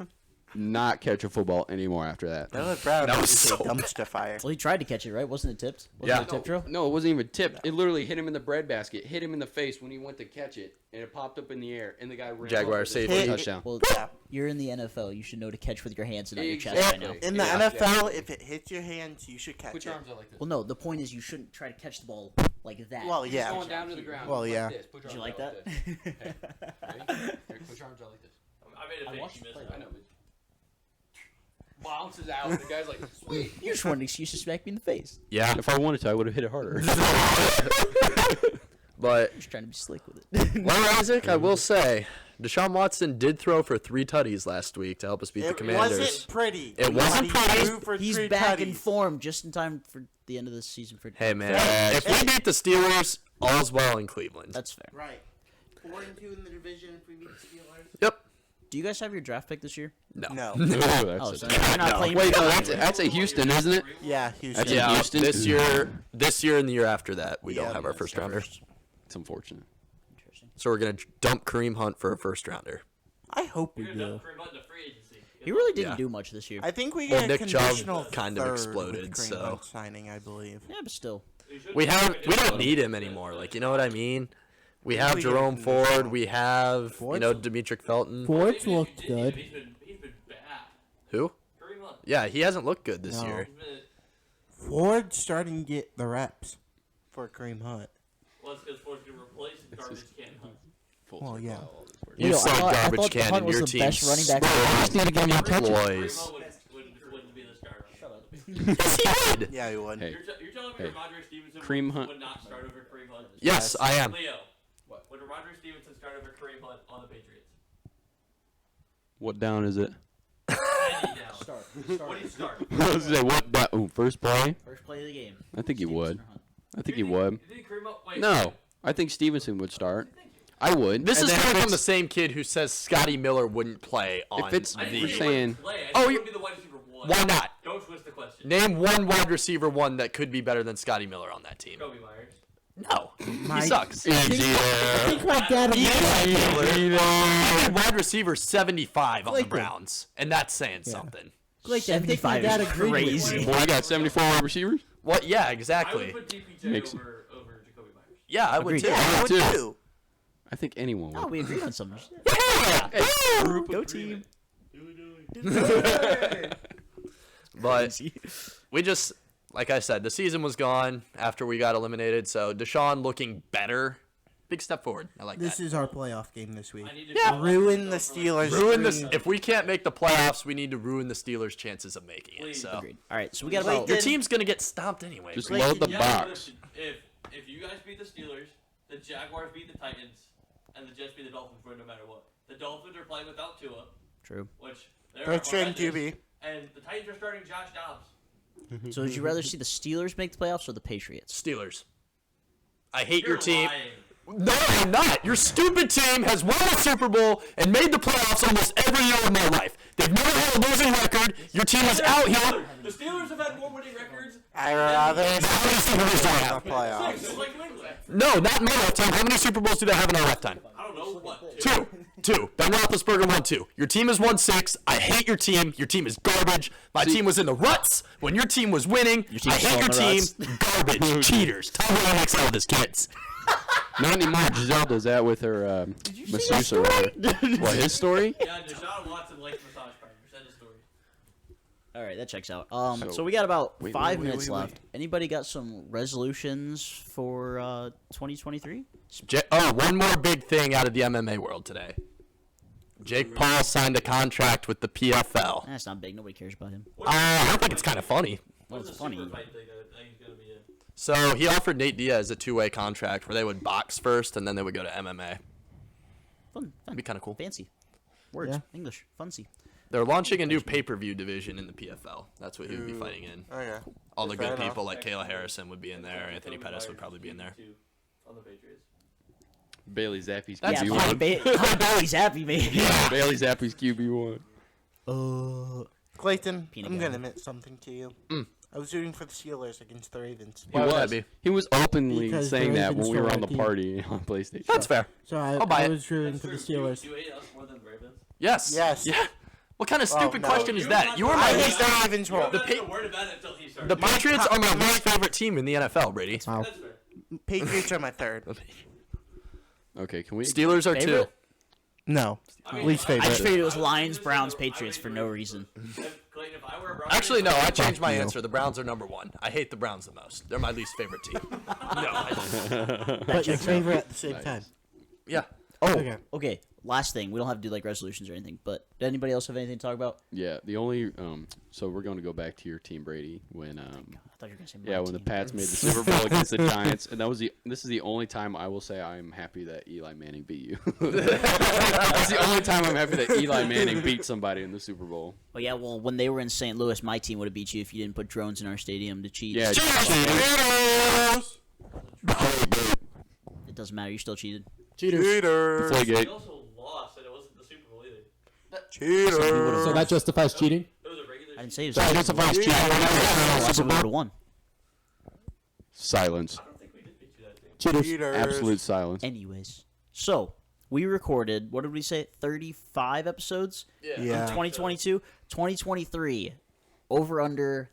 not catch a football anymore after that. Noah Brown That was is so a dumpster fire. Well, he tried to catch it, right? Wasn't it tipped? Wasn't Yeah. it a tip drill? No, it wasn't even tipped. It literally hit him in the breadbasket, hit him in the face when he went to catch it, and it popped up in the air, and the guy ran. Jaguar over it. safety. Hit- Touchdown. Well, Yeah. you're in the NFL. You should know to catch with your hands and not your chest Exactly. by now. In the Yeah. NFL, if it hits your hands, you should catch Put it. your arms out like this. Well, no. The point is you shouldn't try to catch the ball like that. Well, Just yeah. going down to the ground. Well, like yeah. This. Put your Did you arms like out that? Like this. Ready? Here, put your arms out like this. I made a I face. watched You the missed play, it. I know, but bounces out. The guy's like, sweet. You just want an excuse to smack me in the face. Yeah. If I wanted to, I would have hit it harder. But, Just trying to be slick with it. well, Isaac, I will say, Deshaun Watson did throw for 3 tutties last week to help us beat the It Commanders. wasn't pretty. It wasn't He pretty. threw for He's 3 back in tutties. form just in time for the end of the season. For Hey, man. If we beat the Steelers, all's well in Cleveland. That's fair. Right. 4-2 in the division if we beat the Steelers. Yep. Do you guys have your draft pick this year? No. No. Oh, so you're not playing. Wait, no, that's a Houston, isn't it? Yeah, Houston. That's Yeah, Houston? this year and the year after that, we don't have our first rounder. It's unfortunate. Interesting. So we're going to dump Kareem Hunt for a first rounder. I hope we We're gonna do. dump Kareem Hunt into free agency. He really didn't Yeah. do much this year. I think we Well, get a Nick Chubb conditional kind of third exploded, with Kareem so- Hunt signing, I believe. Yeah, but still. We don't need him anymore. Like, you know what I mean? We have We get Jerome him Ford. conditional. We have, Ford's- Demetric Felton. Ford's looked He's good. been bad. Who? Kareem Hunt. Yeah, he hasn't looked good this No. year. He's been, Ford's starting to get the reps for Kareem Hunt. well, it's because Ford's gonna replace garbage can Hunt. Full Well, circle, yeah. all this work. You Leo, saw I garbage thought can Hunt in was your the team. best running back. Kareem Employees. Hunt wouldn't be the starter. Yes, he would. Yeah, he would. Hey. You're telling me Hey. Ramondre Stevenson Kareem Hunt. would not start over Kareem Hunt? Yes, I am. Leo, would Ramondre Stevenson start over Kareem Hunt on the Patriots? What down is it? Any down. Start. What do you start? I was gonna say, what down? Ooh, first play? First play of the game. I think he would. Stevenson or Hunt? I think he You would. think Kareem Hunt? Wait, No, I think Stevenson would start. I would. This And is then coming if from the it's- same kid who says Scotty Miller wouldn't play on it's- I didn't We're think he saying- wouldn't play. I Oh, think he you- would be the wide receiver one. Why not? Don't twist the question. Name one wide receiver one that could be better than Scotty Miller on that team. Kobe Myers. No, he Mike- sucks. I think my dad Wide receiver 75 on the Clayton. Browns, and that's saying Yeah. something. Clayton, I think my 75 dad is agreed with crazy. you. Boy, you got 74 wide receivers. What? Yeah, I exactly. would put DPJ Makes- over Jacoby Myers. Yeah, I would Agreed. too. Yeah, I would too. too. I think anyone Oh, would. we agree on something. Go team. But we just, like I said, the season was gone after we got eliminated. So Deshaun looking better. Big step forward. I like This that. is our playoff game this week. I need to Yeah. Ruin the Steelers. Ruin this. dream. If we can't make the playoffs, we need to ruin the Steelers' chances of making it. Please. So Agreed. All right, so we got Wait, about. your Did- team's gonna get stomped anyway. Just bro. load the Yeah, box. but if you guys beat the Steelers, the Jaguars beat the Titans, and the Jets beat the Dolphins, we're no matter what. The Dolphins are playing without Tua, True. which they're Third string horrendous, QB. and the Titans are starting Josh Dobbs. So would you rather see the Steelers make the playoffs or the Patriots? Steelers. I hate You're your team. lying. No, I'm not. Your stupid team has won a Super Bowl and made the playoffs almost every year of my life. They've never had a losing record. Your team is out here. The Steelers have had more winning records. I rather How many Super Bowls do I the have? playoffs. Six, like New England. No, not in my lifetime. How many Super Bowls do they have in our lifetime? I don't know what. Two. Ben Roethlisberger won 2. Your team has won 6. I hate your team. Your team is garbage. My team was in the ruts when your team was winning. team's I hate your still in team. the Garbage. Cheaters. Tell me I XL this kids. Not anymore. Giselle does that with her masseuse or whatever. What, his story? Yeah, Deshaun Watson likes massage parlors. That's his story. All right, that checks out. So- So we got about Wait, 5 wait, minutes wait, wait. left. Anybody got some resolutions for 2023? One more big thing out of the MMA world today. Jake Paul signed a contract with the PFL. That's not big. Nobody cares about him. I think it's kind of funny. Well, What's it's the funny. super fight thing that he's gonna be in? So he offered Nate Diaz a 2-way contract where they would box first and then they would go to MMA. Fun. That'd be kind of cool. Fancy. Words. Yeah. English. Funsy. They're launching a new pay-per-view division in the PFL. That's what he would be fighting in. Okay. All the Fair good enough. people like Kayla Harrison would be in there. Anthony Pettis would probably be in there. On the Patriots. Bailey Zappi's That's QB1. Clyde Bailey's happy, man. Bailey Zappi's QB1. Clayton, Peanut I'm gallery. gonna admit something to you. Mm. I was rooting for the Steelers against the Ravens. Why would that be? He was openly Because saying the that when Ravens we were stole on the our team. party on PlayStation. That's fair. So I'll buy I it. was rooting for the Steelers. You hate us more than the Ravens. Yes. Yes. Yeah. What kind of stupid no. question is You that? got You were the my I Ravens. hate the Ravens You were roll. The not Pa- even worried about it until he started. The Patriots are my least favorite team in the NFL, Brady. Wow. That's fair. Patriots are my third. Okay, can we? Steelers are 2. Favorite? No. I mean, Least I just favorite. figured it was I would Lions, really Browns, I would Patriots for no reason. Clayton, if I were a Browns Actually, no. fan, I changed my you. answer. The Browns are number 1. I hate the Browns the most. They're my least favorite team. But your favorite at the same time. Yeah. Oh, Okay. okay. Last thing. We don't have to do like resolutions or anything, but did anybody else have anything to talk about? Yeah, the only so we're going to go back to your team, Brady, when I thought you were gonna say my yeah, when the team. Pats made the Super Bowl against the Giants, and this is the only time I will say I'm happy that Eli Manning beat you. That's the only time I'm happy that Eli Manning beat somebody in the Super Bowl. Oh yeah, well when they were in St. Louis, my team would have beat you if you didn't put drones in our stadium to cheat. Yeah, It doesn't matter. You still cheated. Cheaters. Deflategate. he also lost, and it wasn't the Super Bowl either. Cheaters. So that justifies cheating? It was a regular. I didn't say it was. So I justifies cheating. Unless we would have won. Silence. I don't think we did beat you that game. Cheaters. Cheaters. Absolute silence. Anyways, so we recorded. What did we say? 35 episodes in Yeah. 2022. 2023, over under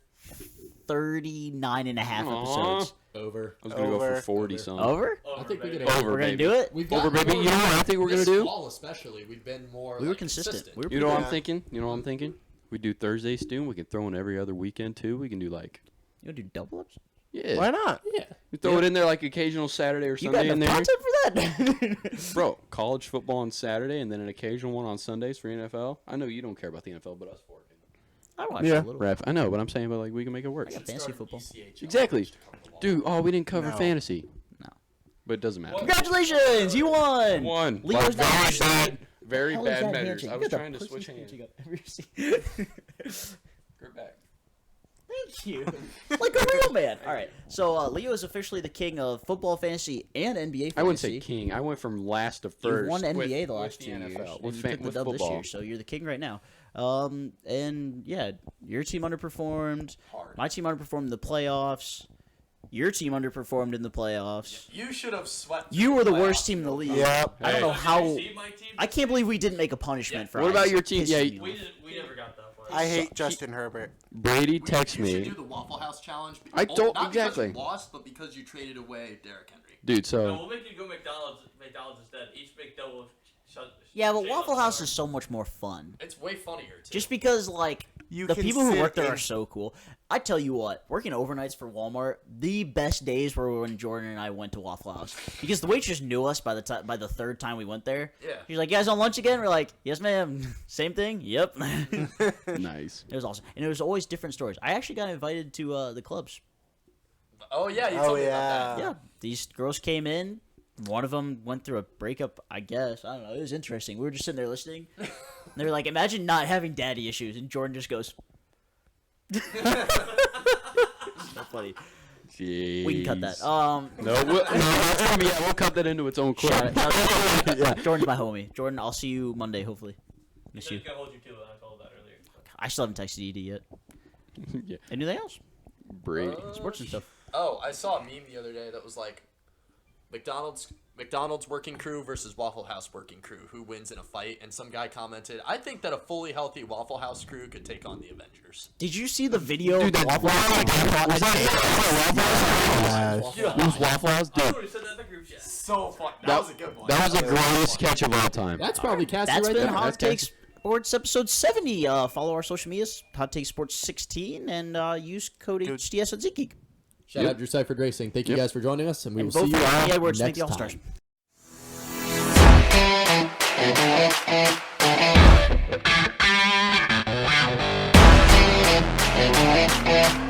39 and a half episodes. Over. I was gonna go for Over. 40 something. Over? I think we baby. could. Over, We're gonna baby. do it. We've Over, gotten baby. more- You know what I think we're gonna this do? fall especially, we've been more. We were like, consistent. We were You know what Yeah. I'm thinking? You know what I'm thinking? We do Thursday Stew. We can throw in every other weekend too. We can do like You gonna do double ups? yeah. Why not? Yeah. We throw it in there like occasional Saturday or You got Sunday in enough there. content for that? Bro, college football on Saturday and then an occasional one on Sundays for NFL. I know you don't care about the NFL, but us four do. I watched Yeah. a little. Ref, I know, but I'm saying, but like we can make it work. I got fantasy football. Exactly, dude. Oh, we didn't cover No. fantasy. No. But it doesn't matter. Congratulations, you won. One. Leo's Like, not very actually- bad, very Hell is bad that measures. handshake? I You was got the trying to pussiest switch hands. handshake I've ever seen. Grip back. Thank you. Like a real man. All right. So Leo is officially the king of football fantasy and NBA fantasy. I wouldn't say king. I went from last to first. You won NBA with, the last with 2 the years. NFL, And with, you fan, took the with dub this football. year, so you're the king right now. And yeah, your team underperformed. Hard. My team underperformed in the playoffs. Your team underperformed in the playoffs. You should have swept. You were the worst team in the league. Yep. I don't know Hey. how. Did you see my team? I can't believe we didn't make a punishment for. What about Ice your team? pissing Yeah, you We off. didn't. We never got that far. I hate Justin Herbert. Brady texts You should me, do the Waffle House challenge. I don't- Not because exactly. you lost, but because you traded away Derrick Henry. dude. No, So we'll make you go McDonald's instead. Each McDouble. Yeah, but Waffle House is so much more fun. It's way funnier too. Just because, like, You the can people who sit work there in- are so cool. I tell you what, working overnights for Walmart, the best days were when Jordan and I went to Waffle House because the waitress knew us by the third time we went there. Yeah. She's like, "You guys on lunch again?" We're like, "Yes, ma'am." Same thing. Yep. nice. It was awesome, and it was always different stories. I actually got invited to the clubs. Oh yeah, you Oh, told me about yeah. that. Yeah, these girls came in. One of them went through a breakup, I guess. I don't know. It was interesting. We were just sitting there listening. And they were like, "Imagine not having daddy issues," and Jordan just goes. So funny. Jeez. We can cut that. No, we'll cut that into its own clip. Shout out- yeah. Jordan's my homie. Jordan, I'll see you Monday, hopefully. Miss So you. he's gonna hold you to it. I told that earlier. I still haven't texted Edie yet. Yeah. Anything else? Brady. Sports and stuff. Oh, I saw a meme the other day that was like, McDonald's working crew versus Waffle House working crew. Who wins in a fight? And some guy commented, "I think that a fully healthy Waffle House crew could take on the Avengers." Did you see the video? Dude, of Waffle House? It was Waffle House, I dude. already said that in the group chat. So fun. That was a good one. That was the greatest sketch of all time. That's probably Cassie That's right been there. Hot That's Takes Sports episode 70. Follow our social medias, Hot Takes Sports 16, and use code HTS at SeatGeek. Shout out Drew Siferd Racing. Thank you Yep. guys for joining us, and we And will see vote you for all Anthony Edwards to make next the time. All-Stars.